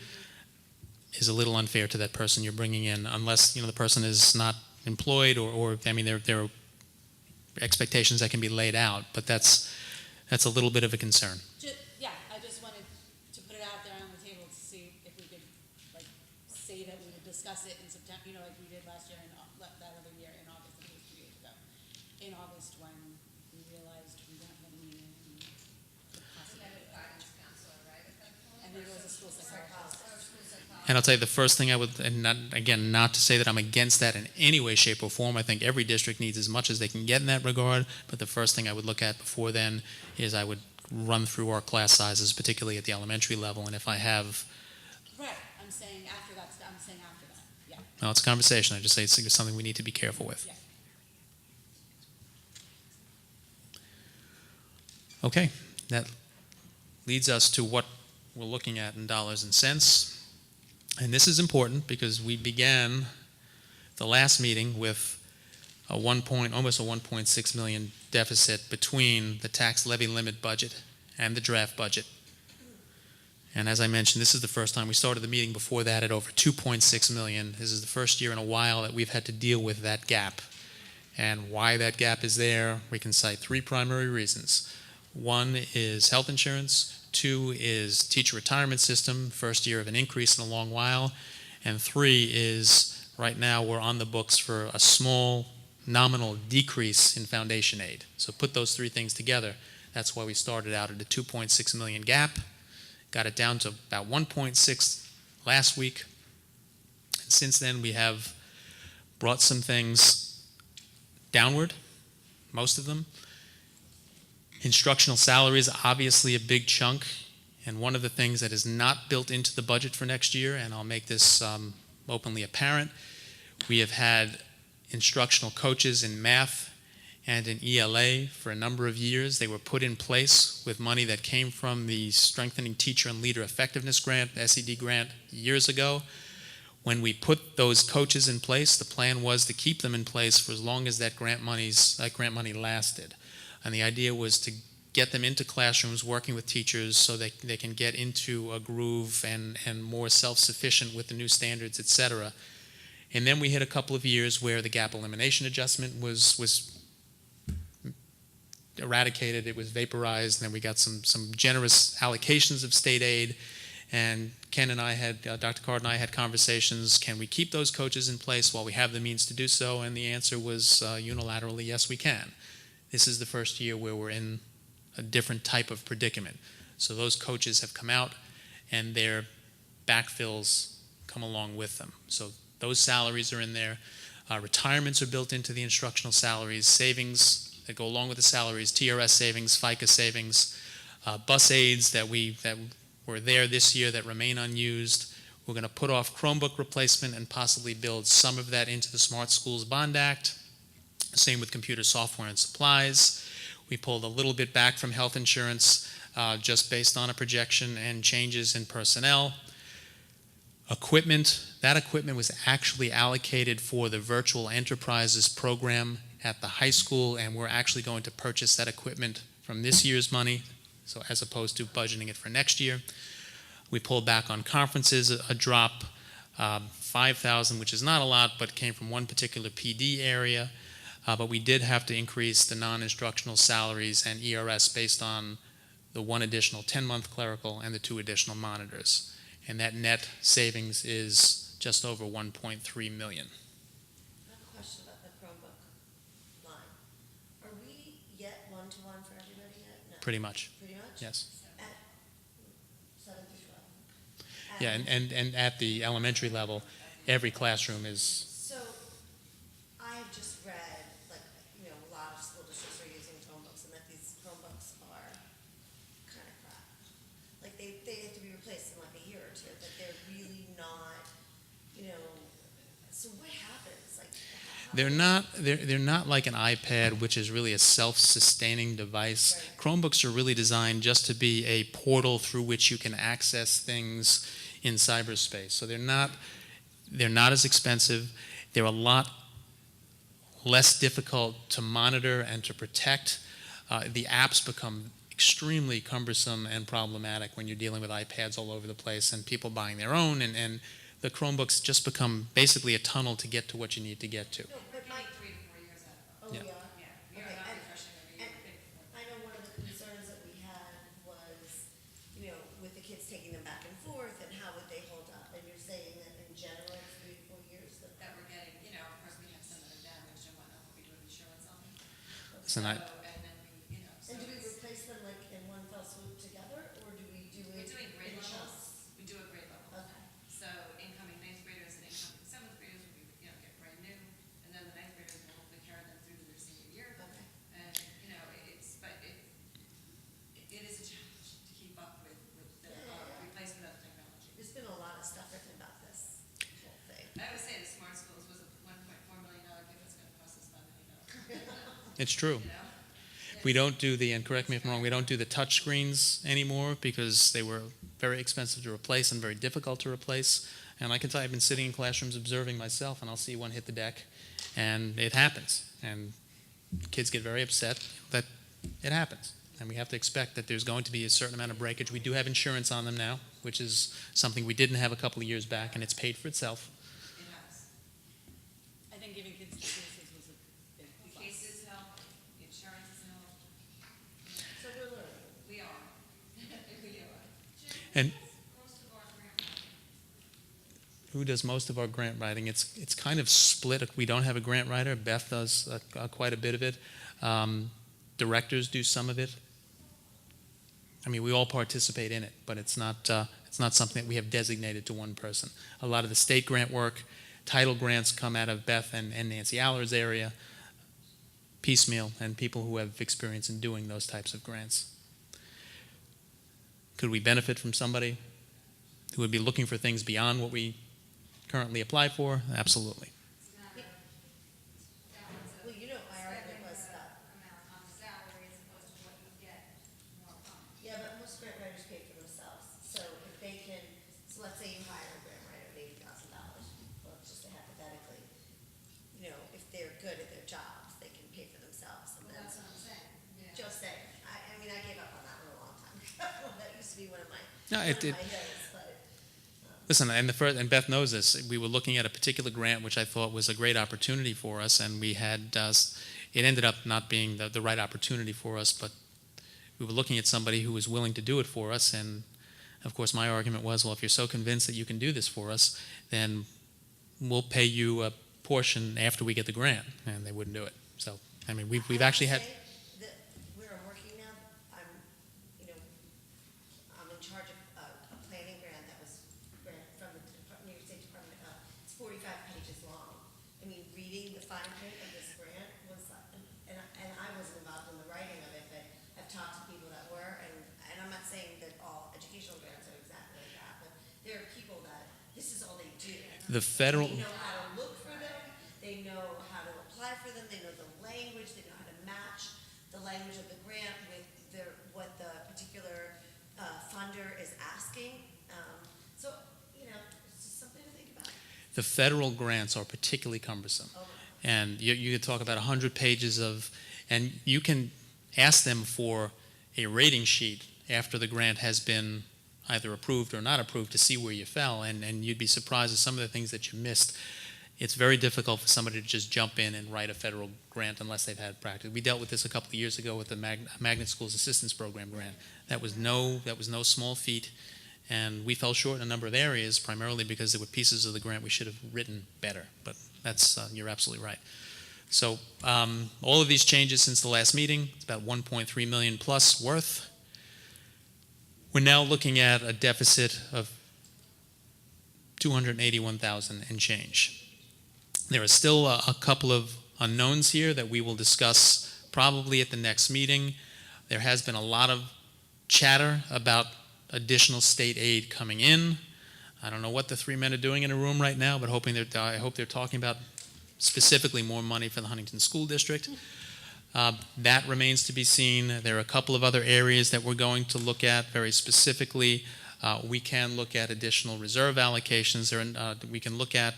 is a little unfair to that person you're bringing in, unless, the person is not employed or I mean, there are expectations that can be laid out, but that's a little bit of a concern. Yeah, I just wanted to put it out there on the table to see if we could, say that we would discuss it in September, like we did last year and that other year in August, I think it was 2 years ago. In August, when we realized we weren't going to need it. We had a guidance counselor, right, at that point? And there was a school psychologist. And I'll tell you the first thing I would, and not to say that I'm against that in any way, shape, or form. I think every district needs as much as they can get in that regard. But the first thing I would look at before then is I would run through our class sizes, particularly at the elementary level. And if I have, Right, I'm saying after that, yeah. well, it's a conversation. I just say it's something we need to be careful with. Yeah. Okay, that leads us to what we're looking at in dollars and cents. And this is important because we began the last meeting with almost a 1.6 million deficit between the tax levy limit budget and the draft budget. And as I mentioned, this is the first time we started the meeting before that at over 2.6 million. This is the first year in a while that we've had to deal with that gap. And why that gap is there, we can cite 3 primary reasons. 1 is health insurance. 2 is teacher retirement system, first year of an increase in a long while. And 3 is right now we're on the books for a small nominal decrease in foundation aid. So put those 3 things together. That's why we started out at a 2.6 million gap, got it down to about 1.6 last week. And since then we have brought some things downward, most of them. Instructional salaries, obviously a big chunk, and one of the things that is not built into the budget for next year, and I'll make this openly apparent, we have had instructional coaches in math and in ELA for a number of years. They were put in place with money that came from the Strengthening Teacher and Leader Effectiveness Grant, SED grant, years ago. When we put those coaches in place, the plan was to keep them in place for as long as that grant money lasted. And the idea was to get them into classrooms, working with teachers so they can get into a groove and more self-sufficient with the new standards, et cetera. And then we hit a couple of years where the gap elimination adjustment was eradicated, it was vaporized, and then we got some generous allocations of state aid. And Ken and I had, Dr. Card and I had conversations, can we keep those coaches in place while we have the means to do so? And the answer was unilaterally, yes, we can. This is the first year where we're in a different type of predicament. So those coaches have come out and their backfills come along with them. So those salaries are in there. Retirements are built into the instructional salaries, savings that go along with the salaries, TRS savings, FICA savings, bus aids that were there this year that remain unused. We're going to put off Chromebook replacement and possibly build some of that into the Smart Schools Bond Act. Same with computer software and supplies. We pulled a little bit back from health insurance just based on a projection and changes in personnel. Equipment, that equipment was actually allocated for the Virtual Enterprises program at the high school, and we're actually going to purchase that equipment from this year's money, so as opposed to budgeting it for next year. We pulled back on conferences, a drop, 5,000, which is not a lot, but came from one particular PD area. But we did have to increase the non-instructional salaries and ERS based on the one additional 10-month clerical and the 2 additional monitors. And that net savings is just over 1.3 million. I have a question about the Chromebook line. Are we yet one-to-one for everybody yet? No. Pretty much, Pretty much? yes. At 7 through 12? Yeah, and at the elementary level, every classroom is, So, I have just read, like, you know, a lot of school districts are using Chromebooks, and that these Chromebooks are kind of crap. Like, they have to be replaced in like a year or two, that they're really not, you know, so what happens? Like, they're not like an iPad, which is really a self-sustaining device. Right. Chromebooks are really designed just to be a portal through which you can access things in cyberspace. So they're not as expensive. They're a lot less difficult to monitor and to protect. The apps become extremely cumbersome and problematic when you're dealing with iPads all over the place and people buying their own, and the Chromebooks just become basically a tunnel to get to what you need to get to. no, but We're my, getting 3 to 4 years out of it. oh, Yeah. we are? Yeah, we are Okay, not and- refreshing every year. I know one of the concerns that we had was, you know, with the kids taking them back and forth, and how would they hold up? And you're saying that in general, it's 3 to 4 years that. That we're getting, you know, of course, we have some that are damaged and whatnot, but we do have insurance on them. So So, I- and then we, you know, so And do we it's- replace them like in one fell swoop together, or do we do it? we're doing grade in levels. chunks? We do a grade level. Okay. So incoming 9th graders and incoming 7th graders will be, you know, get brand new, and then the 9th graders will hopefully carry them through to their senior year. Okay. And, you know, it is a challenge to keep up with the Yeah. replacement of technology. There's been a lot of stuff written about this whole thing. I would say the Smart Schools was a $1.4 million gift that's gonna cost us $5 million. It's true. You know? We don't do the, and correct me if I'm wrong, we don't do the touch screens anymore because they were very expensive to replace and very difficult to replace. And I can tell you, I've been sitting in classrooms observing myself, and I'll see one hit the deck, and it happens. And kids get very upset that it happens. And we have to expect that there's going to be a certain amount of breakage. We do have insurance on them now, which is something we didn't have a couple of years back, and it's paid for itself. It has. I think giving kids the cases was a big The plus. cases help, the insurance is help. So we're learning. We are. We are. And Most of our grant money. who does most of our grant writing? It's kind of split. We don't have a grant writer. Beth does quite a bit of it. Directors do some of it. I mean, we all participate in it, but it's not something that we have designated to one person. A lot of the state grant work, title grants come out of Beth and Nancy Aller's area, piecemeal, and people who have experience in doing those types of grants. Could we benefit from somebody who would be looking for things beyond what we currently apply for? Absolutely. It's not a balance of Well, you know, my argument spending was the that, amount on the salary as opposed to what you get more from. yeah, but most grant writers pay for themselves. So if they can, so let's say you hire a grant writer at $80,000, well, it's just hypothetically, you know, if they're good at their jobs, they can pay for themselves. And Well, then, that's what I'm saying. Yeah. just saying, I mean, I get Well, that used to be one of my, No, one it- of it- my hills, but, Listen, and Beth knows this, we were looking at a particular grant which I thought was a great opportunity for us, and we had, it ended up not being the right opportunity for us, but we were looking at somebody who was willing to do it for us, and of course my argument was, well, if you're so convinced that you can do this for us, then we'll pay you a portion after we get the grant, and they wouldn't do it. So, I mean, we've actually had, that where I'm working now, I'm, you know, I'm in charge of a planning grant that was granted from the New York State Department of Health. It's 45 pages long. I mean, reading the fine print of this grant was, and I wasn't involved in the writing of it, but I've talked to people that were, and I'm not saying that all educational grants are exactly like that, but there are people that this is all they do. the federal, They know how to look for them, they know how to apply for them, they know the language, they know how to match the language of the grant with what the particular funder is asking. So, you know, it's just something to think about. the federal grants are particularly cumbersome. Oh, And you could talk about 100 pages of, and you can ask them for a rating sheet after the grant has been either approved or not approved to see where you fell, and you'd be surprised at some of the things that you missed. It's very difficult for somebody to just jump in and write a federal grant unless they've had practice. We dealt with this a couple of years ago with the Magnet Schools Assistance Program grant. That was no small feat, and we fell short in a number of areas, primarily because there were pieces of the grant we should have written better, but that's, you're absolutely right. So all of these changes since the last meeting, it's about 1.3 million plus worth. We're now looking at a deficit of 281,000 and change. There are still a couple of unknowns here that we will discuss probably at the next meeting. There has been a lot of chatter about additional state aid coming in. I don't know what the three men are doing in a room right now, but I hope they're talking about specifically more money for the Huntington School District. That remains to be seen. There are a couple of other areas that we're going to look at very specifically. We can look at additional reserve allocations. We can look at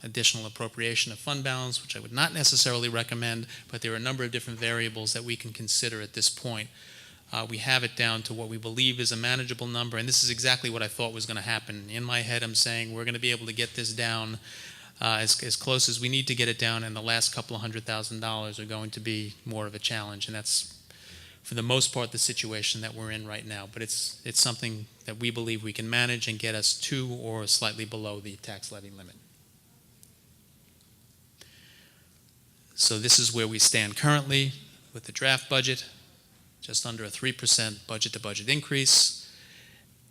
additional appropriation of fund balance, which I would not necessarily recommend, but there are a number of different variables that we can consider at this point. We have it down to what we believe is a manageable number, and this is exactly what I thought was going to happen. In my head, I'm saying we're going to be able to get this down as close as we need to get it down, and the last couple of $100,000 are going to be more of a challenge, and that's, for the most part, the situation that we're in right now. But it's something that we believe we can manage and get us to or slightly below the tax levy limit. So this is where we stand currently with the draft budget, just under a 3% budget-to-budget increase.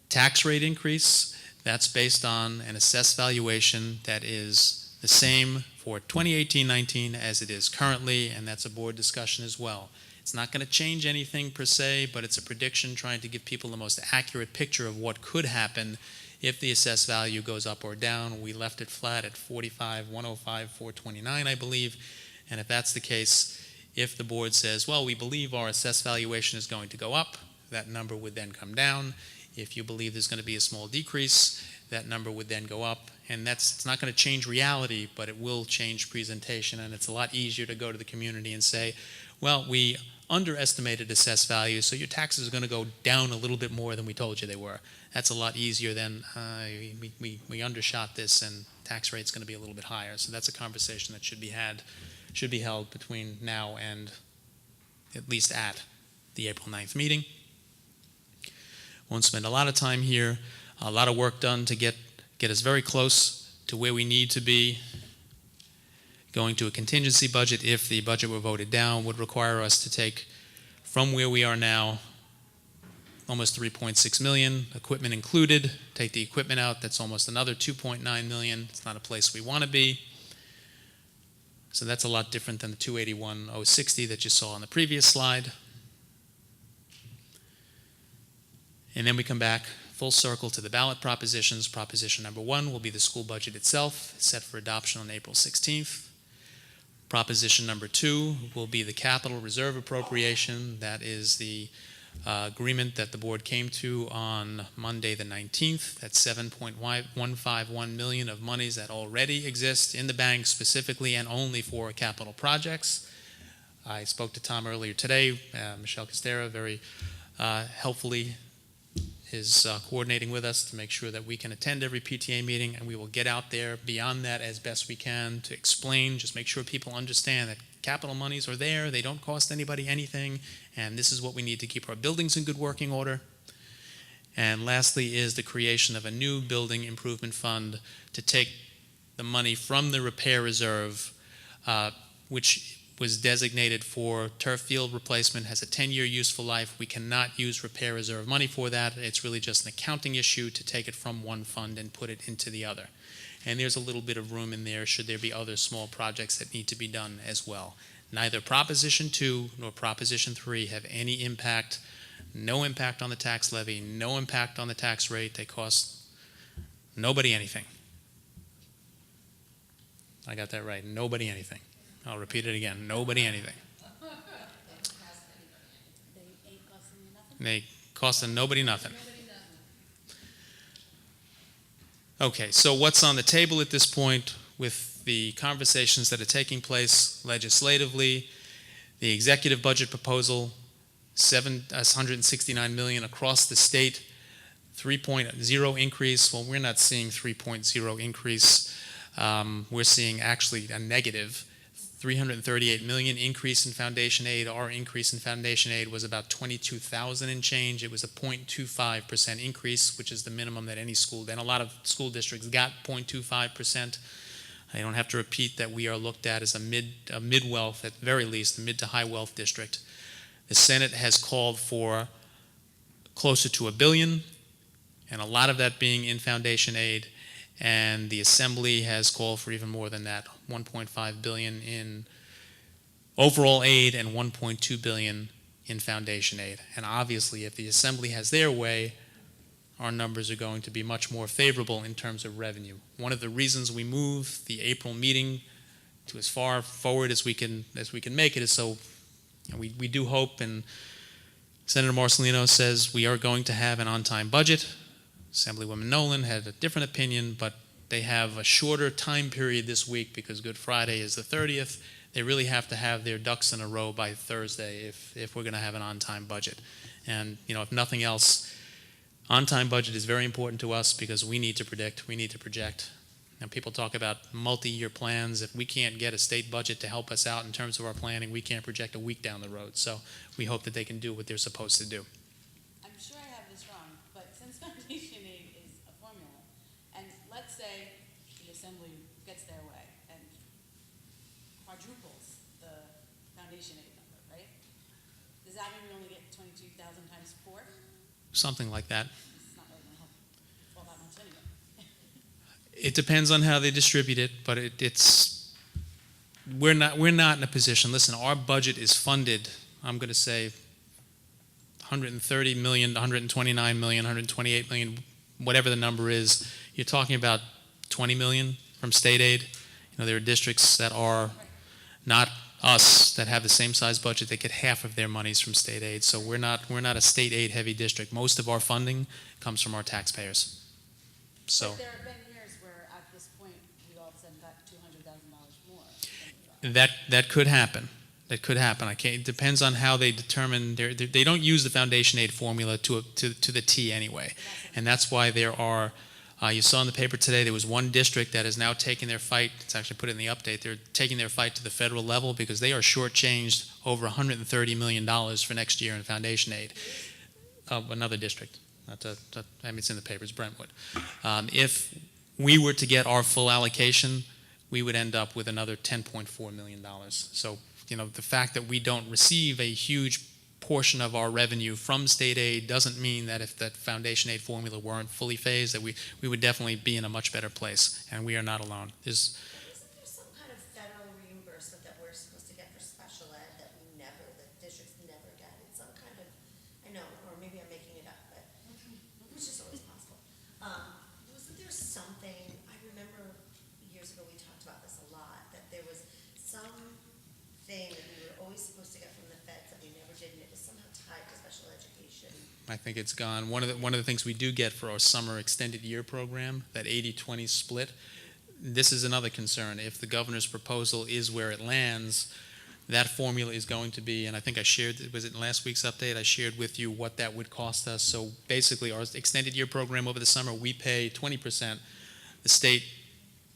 Tax rate increase, that's based on an assessed valuation that is the same for 2018-19 as it is currently, and that's a board discussion as well. It's not going to change anything per se, but it's a prediction trying to give people the most accurate picture of what could happen if the assessed value goes up or down. We left it flat at 45, 105, 429, I believe. And if that's the case, if the board says, well, we believe our assessed valuation is going to go up, that number would then come down. If you believe there's going to be a small decrease, that number would then go up. And it's not going to change reality, but it will change presentation. And it's a lot easier to go to the community and say, well, we underestimated assessed value, so your taxes are going to go down a little bit more than we told you they were. That's a lot easier than we undershot this and tax rate's going to be a little bit higher. So that's a conversation that should be held between now and at least at the April 9th meeting. Won't spend a lot of time here. A lot of work done to get us very close to where we need to be. Going to a contingency budget, if the budget were voted down, would require us to take from where we are now almost 3.6 million, equipment included. Take the equipment out, that's almost another 2.9 million. It's not a place we want to be. So that's a lot different than the 281,060 that you saw on the previous slide. And then we come back full circle to the ballot propositions. Proposition number 1 will be the school budget itself, set for adoption on April 16th. Proposition number 2 will be the capital reserve appropriation. That is the agreement that the board came to on Monday the 19th. That's $7.151 million of monies that already exist in the bank specifically and only for capital projects. I spoke to Tom earlier today. Michelle Costera very helpfully is coordinating with us to make sure that we can attend every PTA meeting, and we will get out there beyond that as best we can to explain, just make sure people understand that capital monies are there, they don't cost anybody anything, and this is what we need to keep our buildings in good working order. And lastly is the creation of a new building improvement fund to take the money from the repair reserve, which was designated for turf field replacement, has a 10-year useful life. We cannot use repair reserve money for that. It's really just an accounting issue to take it from one fund and put it into the other. And there's a little bit of room in there should there be other small projects that need to be done as well. Neither Proposition 2 nor Proposition 3 have any impact, no impact on the tax levy, no impact on the tax rate. They cost nobody anything. I got that right. Nobody anything. I'll repeat it again. Nobody anything. They ain't costing you nothing? They cost nobody nothing. Okay, so what's on the table at this point with the conversations that are taking place legislatively? The executive budget proposal, $769 million across the state, 3.0 increase. Well, we're not seeing 3.0 increase. We're seeing actually a negative $338 million increase in foundation aid. Our increase in foundation aid was about $22,000 and change. It was a 0.25% increase, which is the minimum that any school, and a lot of school districts got 0.25%. I don't have to repeat that we are looked at as a mid-wealth, at the very least, a mid to high wealth district. The Senate has called for closer to $1 billion, and a lot of that being in foundation aid. And the Assembly has called for even more than that, $1.5 billion in overall aid and $1.2 billion in foundation aid. And obviously, if the Assembly has their way, our numbers are going to be much more favorable in terms of revenue. One of the reasons we moved the April meeting to as far forward as we can make it is so we do hope, and Senator Marcelino says we are going to have an on-time budget. Assemblywoman Nolan had a different opinion, but they have a shorter time period this week because Good Friday is the 30th. They really have to have their ducks in a row by Thursday if we're going to have an on-time budget. And, if nothing else, on-time budget is very important to us because we need to predict, we need to project. And people talk about multi-year plans. If we can't get a state budget to help us out in terms of our planning, we can't project a week down the road. So we hope that they can do what they're supposed to do. I'm sure I have this wrong, but since foundation aid is a formula, and let's say the Assembly gets their way and quadruples the foundation aid number, right? Does that mean we only get 22,000 times 4? Something like that. It's not really going to help all that much anyway. It depends on how they distribute it, but we're not in a position. Listen, our budget is funded, I'm going to say, $130 million, $129 million, $128 million, whatever the number is. You're talking about $20 million from state aid. There are districts that are not us that have the same size budget that get half of their monies from state aid. So we're not a state aid heavy district. Most of our funding comes from our taxpayers. So But there have been years where at this point we all of a sudden got $200,000 more. than we thought. that could happen. That could happen. It depends on how they determine. They don't use the foundation aid formula to the T anyway, and that's why there are. You saw in the paper today there was one district that is now taking their fight. It's actually put in the update. They're taking their fight to the federal level because they are shortchanged over $130 million for next year in foundation aid. Another district. It's in the papers. Brentwood. If we were to get our full allocation, we would end up with another $10.4 million. So. The fact that we don't receive a huge portion of our revenue from state aid doesn't mean that if that foundation aid formula weren't fully phased, that we would definitely be in a much better place, and we are not alone. Isn't there some kind of federal reimbursement that we're supposed to get for special ed that the districts never get? It's some kind of, I know, or maybe I'm making it up, but it's just always possible. Wasn't there something, I remember years ago we talked about this a lot, that there was some thing that we were always supposed to get from the feds that we never did, and it was somehow tied to special education. I think it's gone. One of the things we do get for our summer extended year program, that 80-20 split, this is another concern. If the governor's proposal is where it lands, That formula is going to be, and I think I shared, was it in last week's update? I shared with you what that would cost us. So basically, our extended year program over the summer, we pay 20%. The state,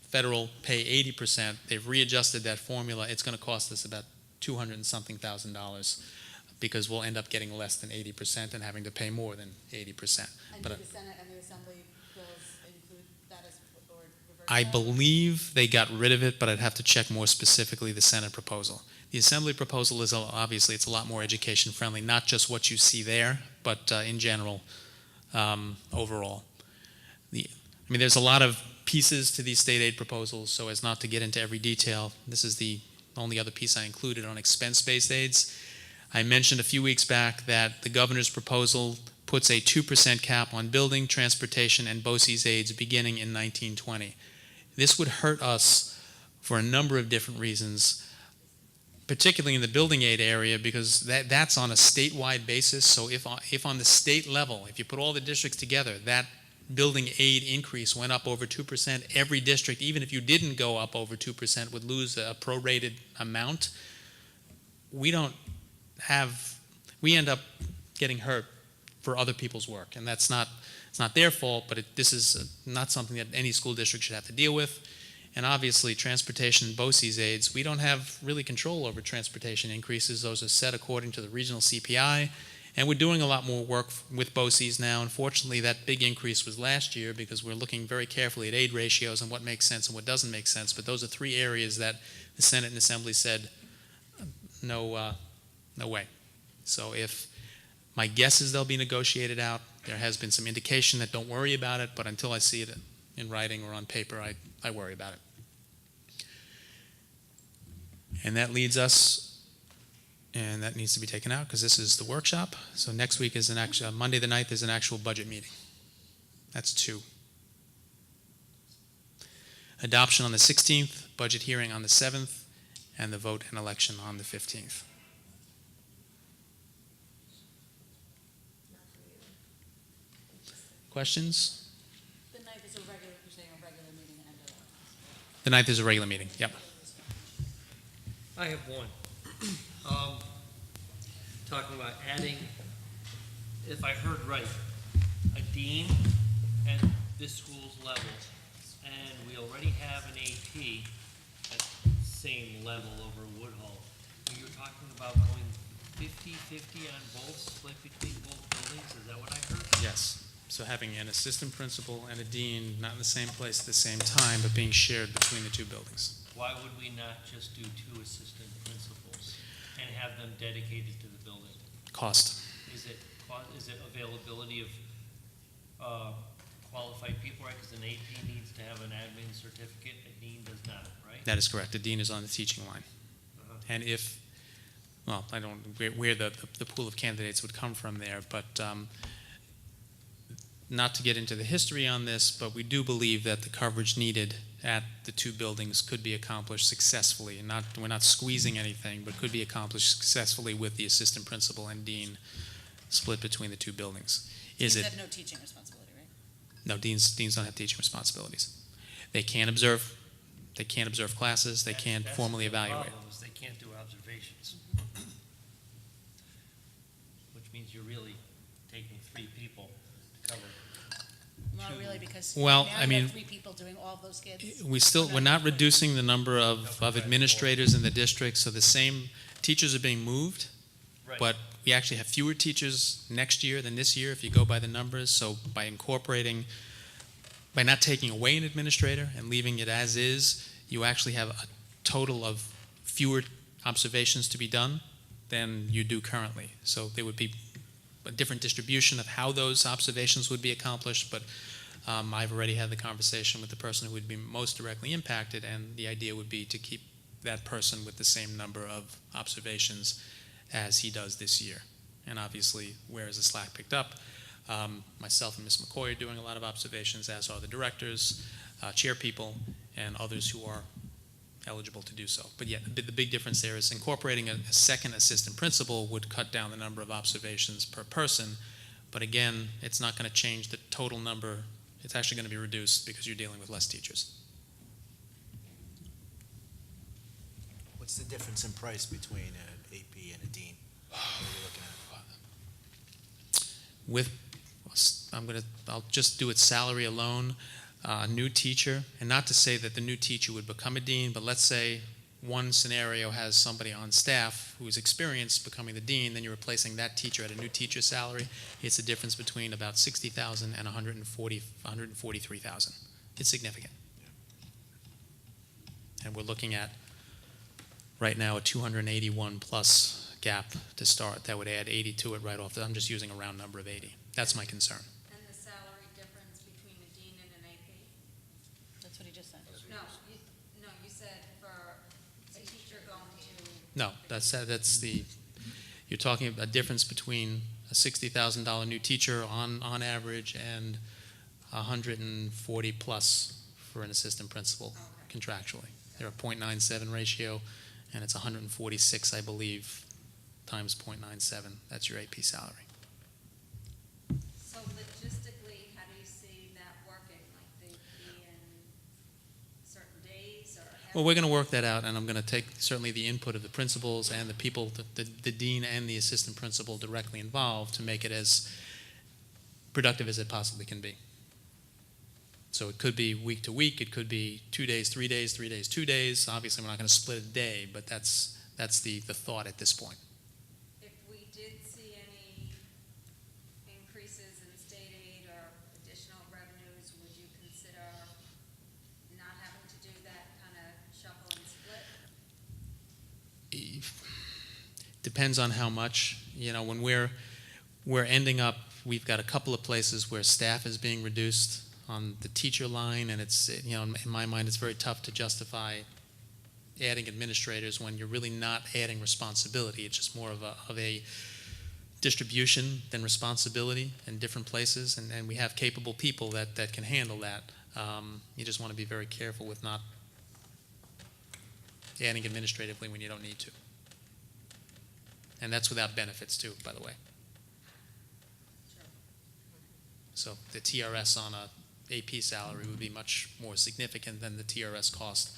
federal pay 80%. They've readjusted that formula. It's going to cost us about $200 and something thousand because we'll end up getting less than 80% and having to pay more than 80%. And But do the Senate and the Assembly bills include that as, or reverse I that? believe they got rid of it, but I'd have to check more specifically the Senate proposal. The Assembly proposal is obviously it's a lot more education friendly, not just what you see there, but in general, overall. There's a lot of pieces to these state aid proposals, so as not to get into every detail, this is the only other piece I included on expense-based aids. I mentioned a few weeks back that the governor's proposal puts a 2% cap on building, transportation, and BOCES aids beginning in 1920. This would hurt us for a number of different reasons, particularly in the building aid area, because that's on a statewide basis. So if on the state level, if you put all the districts together, that building aid increase went up over 2%, every district, even if you didn't go up over 2%, would lose a prorated amount. We end up getting hurt for other people's work, and it's not their fault, but this is not something that any school district should have to deal with. And obviously, transportation and BOCES aids, we don't have really control over transportation increases. Those are set according to the regional CPI, and we're doing a lot more work with BOCES now. Unfortunately, that big increase was last year because we're looking very carefully at aid ratios and what makes sense and what doesn't make sense. But those are three areas that the Senate and Assembly said, no way. So my guess is they'll be negotiated out. There has been some indication that don't worry about it, but until I see it in writing or on paper, I worry about it. And that leads us, and that needs to be taken out because this is the workshop. So next week is Monday the 9th is an actual budget meeting. That's 2. Adoption on the 16th, budget hearing on the 7th, and the vote and election on the 15th. Questions? The 9th is you're saying a regular meeting and The 9th is a regular meeting, yep. I have one. Talking about adding, if I heard right, a dean at this school's level, and we already have an AP at same level over Woodhull. You're talking about going 50-50 on both, split between both buildings, is that what I heard? Yes. So having an assistant principal and a dean not in the same place at the same time, but being shared between the two buildings. Why would we not just do 2 assistant principals and have them dedicated to the building? Cost. Is it availability of qualified people, right? Because an AP needs to have an admin certificate, a dean does not, right? That is correct. The dean is on the teaching line. And I don't know where the pool of candidates would come from there, but not to get into the history on this, but we do believe that the coverage needed at the 2 buildings could be accomplished successfully. And we're not squeezing anything, but could be accomplished successfully with the assistant principal and dean split between the 2 buildings. Deans have no teaching responsibility, right? No, deans don't have teaching responsibilities. They can't observe classes, they can't formally evaluate. The problem is they can't do observations. Which means you're really taking 3 people to cover. Not really, because Well, now I you mean, have 3 people doing all of those kids. We're not reducing the number of administrators in the district, so the same teachers are being moved, Right. but we actually have fewer teachers next year than this year if you go by the numbers. So by not taking away an administrator and leaving it as is, you actually have a total of fewer observations to be done than you do currently. So there would be a different distribution of how those observations would be accomplished, but I've already had the conversation with the person who would be most directly impacted, and the idea would be to keep that person with the same number of observations as he does this year. And obviously, where is the slack picked up? Myself and Ms. McCoy are doing a lot of observations, as are the directors, chair people, and others who are eligible to do so. But yeah, the big difference there is incorporating a second assistant principal would cut down the number of observations per person, but again, it's not going to change the total number. It's actually going to be reduced because you're dealing with less teachers. What's the difference in price between an AP and a dean? What are we looking at? I'll just do it salary alone, new teacher, and not to say that the new teacher would become a dean, but let's say one scenario has somebody on staff who is experienced becoming the dean, then you're replacing that teacher at a new teacher salary. It's a difference between about $60,000 and $143,000. It's significant. And we're looking at, right now, a 281 plus gap to start. That would add 80 to it right off. I'm just using a round number of 80. That's my concern. And the salary difference between a dean and an AP? That's what he just said. No, you said for a teacher going to. No, that's the, you're talking a difference between a $60,000 new teacher on average and 140 plus for an assistant principal contractually. They're a 0.97 ratio, and it's 146, I believe, times 0.97. That's your AP salary. So logistically, how do you see that working? Like they be in certain days or? Well, we're going to work that out, and I'm going to take certainly the input of the principals and the people, the dean and the assistant principal directly involved to make it as productive as it possibly can be. So it could be week to week, it could be 2 days, 3 days, 3 days, 2 days. Obviously, we're not going to split a day, but that's the thought at this point. If we did see any increases in state aid or additional revenues, would you consider not having to do that kind of shuffle and split? Depends on how much. You know, when we're ending up, we've got a couple of places where staff is being reduced on the teacher line, and it's, you know, in my mind, it's very tough to justify adding administrators when you're really not adding responsibility. It's just more of a distribution than responsibility in different places, and we have capable people that can handle that. You just want to be very careful with not adding administratively when you don't need to. And that's without benefits too, by the way. So the TRS on a AP salary would be much more significant than the TRS cost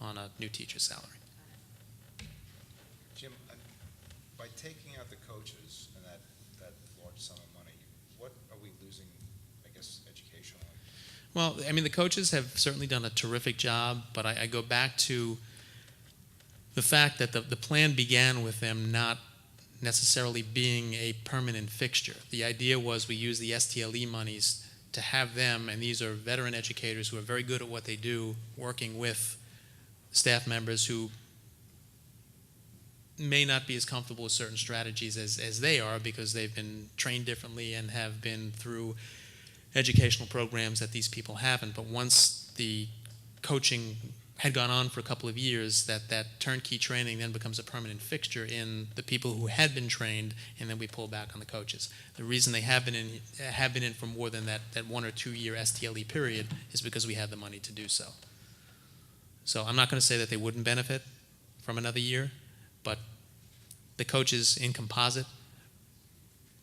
on a new teacher salary. Jim, by taking out the coaches and that large sum of money, what are we losing, I guess, educationally? Well, I mean, the coaches have certainly done a terrific job, but I go back to the fact that the plan began with them not necessarily being a permanent fixture. The idea was we use the STLE monies to have them, and these are veteran educators who are very good at what they do, working with staff members who may not be as comfortable with certain strategies as they are because they've been trained differently and have been through educational programs that these people haven't. But once the coaching had gone on for a couple of years, that turnkey training then becomes a permanent fixture in the people who had been trained, and then we pull back on the coaches. The reason they have been in for more than that 1 or 2 year STLE period is because we had the money to do so. So I'm not going to say that they wouldn't benefit from another year, but the coaches in composite,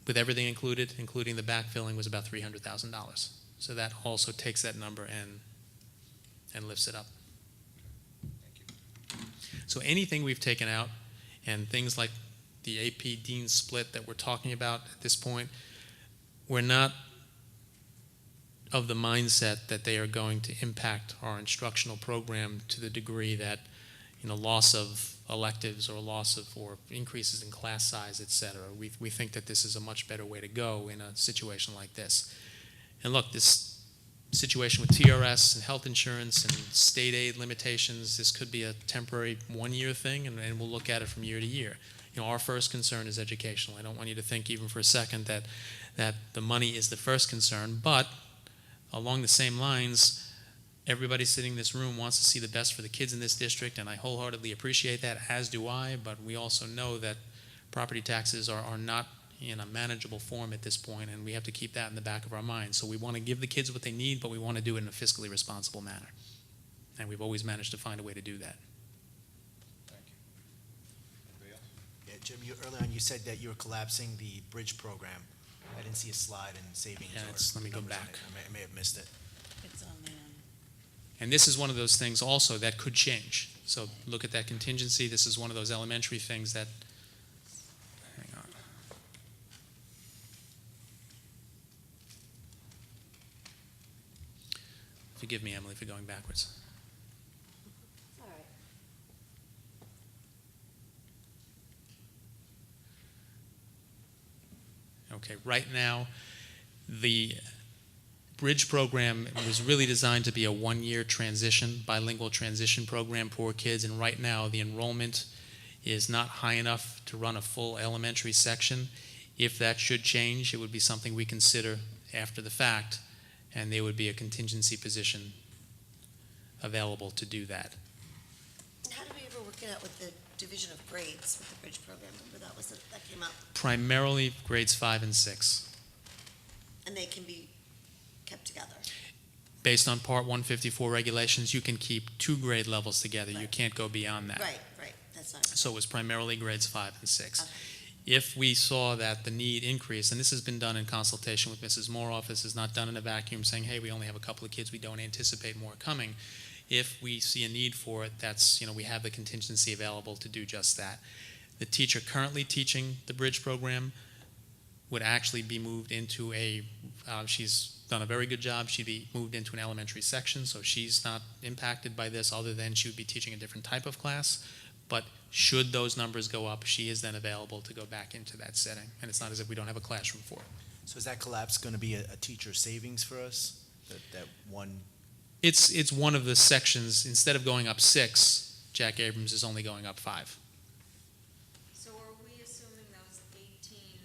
with everything included, including the backfilling, was about $300,000. So that also takes that number and lifts it up. So anything we've taken out, and things like the AP Dean split that we're talking about at this point, we're not of the mindset that they are going to impact our instructional program to the degree that, you know, loss of electives or or increases in class size, et cetera. We think that this is a much better way to go in a situation like this. And look, this situation with TRS and health insurance and state aid limitations, this could be a temporary 1 year thing, and we'll look at it from year to year. You know, our first concern is educational. I don't want you to think even for a second that the money is the first concern, but along the same lines, everybody sitting in this room wants to see the best for the kids in this district, and I wholeheartedly appreciate that, as do I, but we also know that property taxes are not in a manageable form at this point, and we have to keep that in the back of our minds. So we want to give the kids what they need, but we want to do it in a fiscally responsible manner. And we've always managed to find a way to do that. Thank you. Anybody else? Yeah, Jim, earlier on you said that you were collapsing the bridge program. I didn't see a slide in savings Yeah, or let me go numbers on back. it. I may have missed it. It's on the, And this is one of those things also that could change. So look at that contingency. This is one of those elementary things that, hang on. Forgive me, Emily, for going backwards. All right. Okay, right now, the Bridge program was really designed to be a one-year transition, bilingual transition program for kids, and right now the enrollment is not high enough to run a full elementary section. If that should change, it would be something we consider after the fact, and there would be a contingency position available to do that. How do we ever work it out with the division of grades with the bridge program? Remember that came up, Primarily grades 5 and 6. and they can be kept together. Based on Part 154 regulations, you can keep 2 grade levels together. You Right. can't go beyond that. Right, that's not. So it was primarily grades 5 and 6. Okay. If we saw that the need increased, and this has been done in consultation with Mrs. Moroff, this is not done in a vacuum saying, hey, we only have a couple of kids, we don't anticipate more coming. If we see a need for it, that's, we have the contingency available to do just that. The teacher currently teaching the Bridge program would actually be moved into she's done a very good job, she'd be moved into an elementary section, so she's not impacted by this other than she would be teaching a different type of class. But should those numbers go up, she is then available to go back into that setting. And it's not as if we don't have a classroom for her. So is that collapse going to be a teacher savings for us? That one? It's one of the sections, instead of going up 6, Jack Abrams is only going up 5. So are we assuming those 18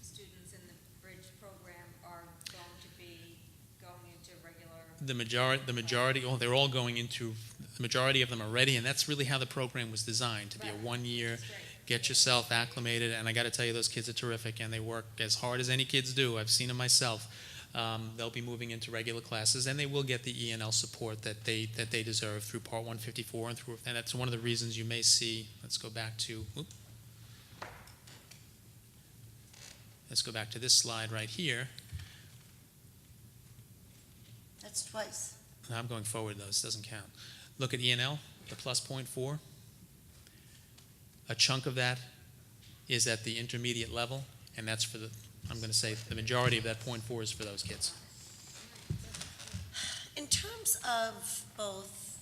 students in the bridge program are going to be going into regular? The majority, they're all going into, the majority of them are ready, and that's really how the program was designed, to be a Right. 1 year, That's great. get yourself acclimated, and I got to tell you, those kids are terrific, and they work as hard as any kids do. I've seen them myself. They'll be moving into regular classes, and they will get the E&L support that they deserve through Part 154, and that's one of the reasons you may see. Let's go back to this slide right here. That's twice. I'm going forward, though. This doesn't count. Look at E&L, the plus 0.4. A chunk of that is at the intermediate level, and that's for I'm going to say the majority of that 0.4 is for those kids. In terms of both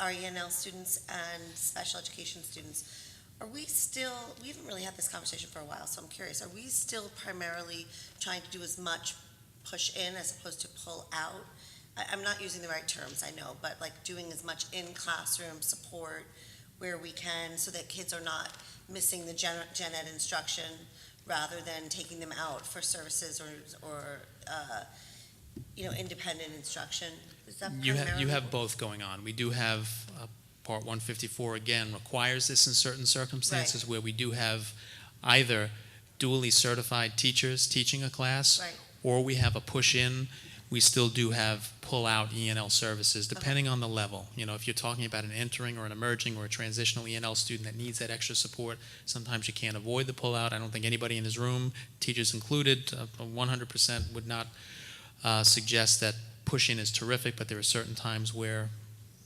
our ENL students and special education students, are we haven't really had this conversation for a while, so I'm curious, are we still primarily trying to do as much push in as opposed to pull out? I'm not using the right terms, I know, but like doing as much in-classroom support where we can so that kids are not missing the gen ed instruction rather than taking them out for services or independent instruction. Is that You primarily have both going on. We do have Part 154, again, requires this in certain circumstances where we do have either dually certified teachers teaching a class, Right. or we have a push-in. We still do have pull-out E&L services, depending on the level. If you're talking about an entering or an emerging or a transitional E&L student that needs that extra support, sometimes you can't avoid the pull-out. I don't think anybody in this room, teachers included, 100% would not suggest that push-in is terrific, but there are certain times where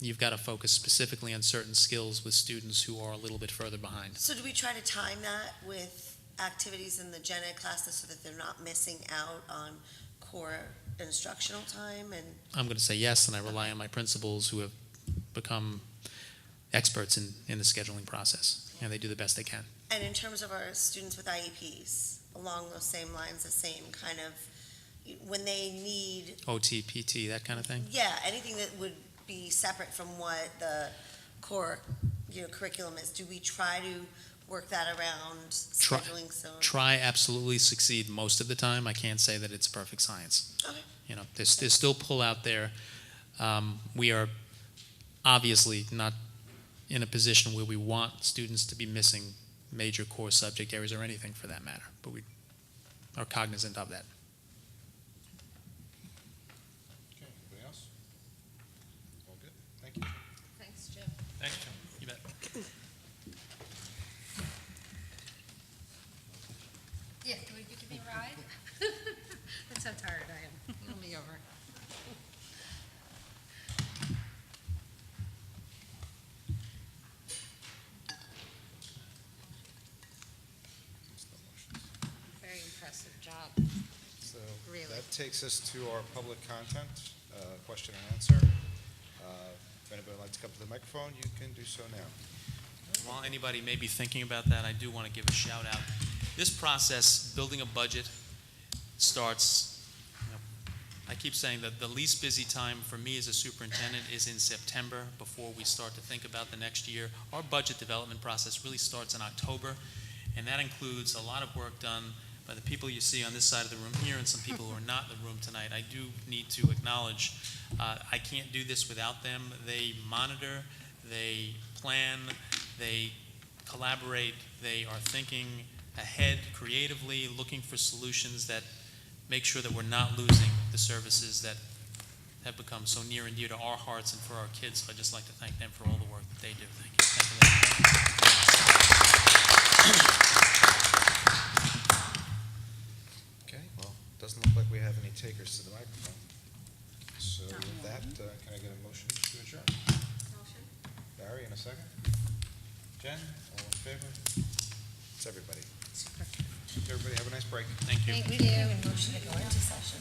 you've got to focus specifically on certain skills with students who are a little bit further behind. So do we try to time that with activities in the gen ed classes so that they're not missing out on core instructional time? And I'm going to say yes, and I rely on my principals who have become experts in the scheduling process, and they do the best they can. And in terms of our students with IEPs, along those same lines, the same kind of, when they need, OT, PT, that kind of thing. yeah, anything that would be separate from what the core, curriculum is, do we try to work that around Try- scheduling? So Try absolutely succeed most of the time. I can't say that it's perfect science. Okay. There's still pull out there. We are obviously not in a position where we want students to be missing major core subject areas or anything for that matter, but we are cognizant of that. Okay, anybody else? All good, thank you. Thanks, Jim. Thanks, Jim. You bet. Yeah, would you give me a ride? That's how tired I am. Pull me over. takes us to our public content, question and answer. If anybody would like to come to the microphone, you can do so now. While anybody may be thinking about that, I do want to give a shout out. This process, building a budget, starts, I keep saying that the least busy time for me as a superintendent is in September before we start to think about the next year. Our budget development process really starts in October, and that includes a lot of work done by the people you see on this side of the room here and some people who are not in the room tonight. I do need to acknowledge I can't do this without them. They monitor, they plan, they collaborate, they are thinking ahead creatively, looking for solutions that make sure that we're not losing the services that have become so near and dear to our hearts and for our kids. So I'd just like to thank them for all the work that they do. Thank you. Okay, well, doesn't look like we have any takers to the microphone. So with that, can I get a motion to adjourn? Motion? Barry, in a second. Jen, all in favor? It's everybody. Everybody have a nice break. Thank you. Thank you. Motion to go into session.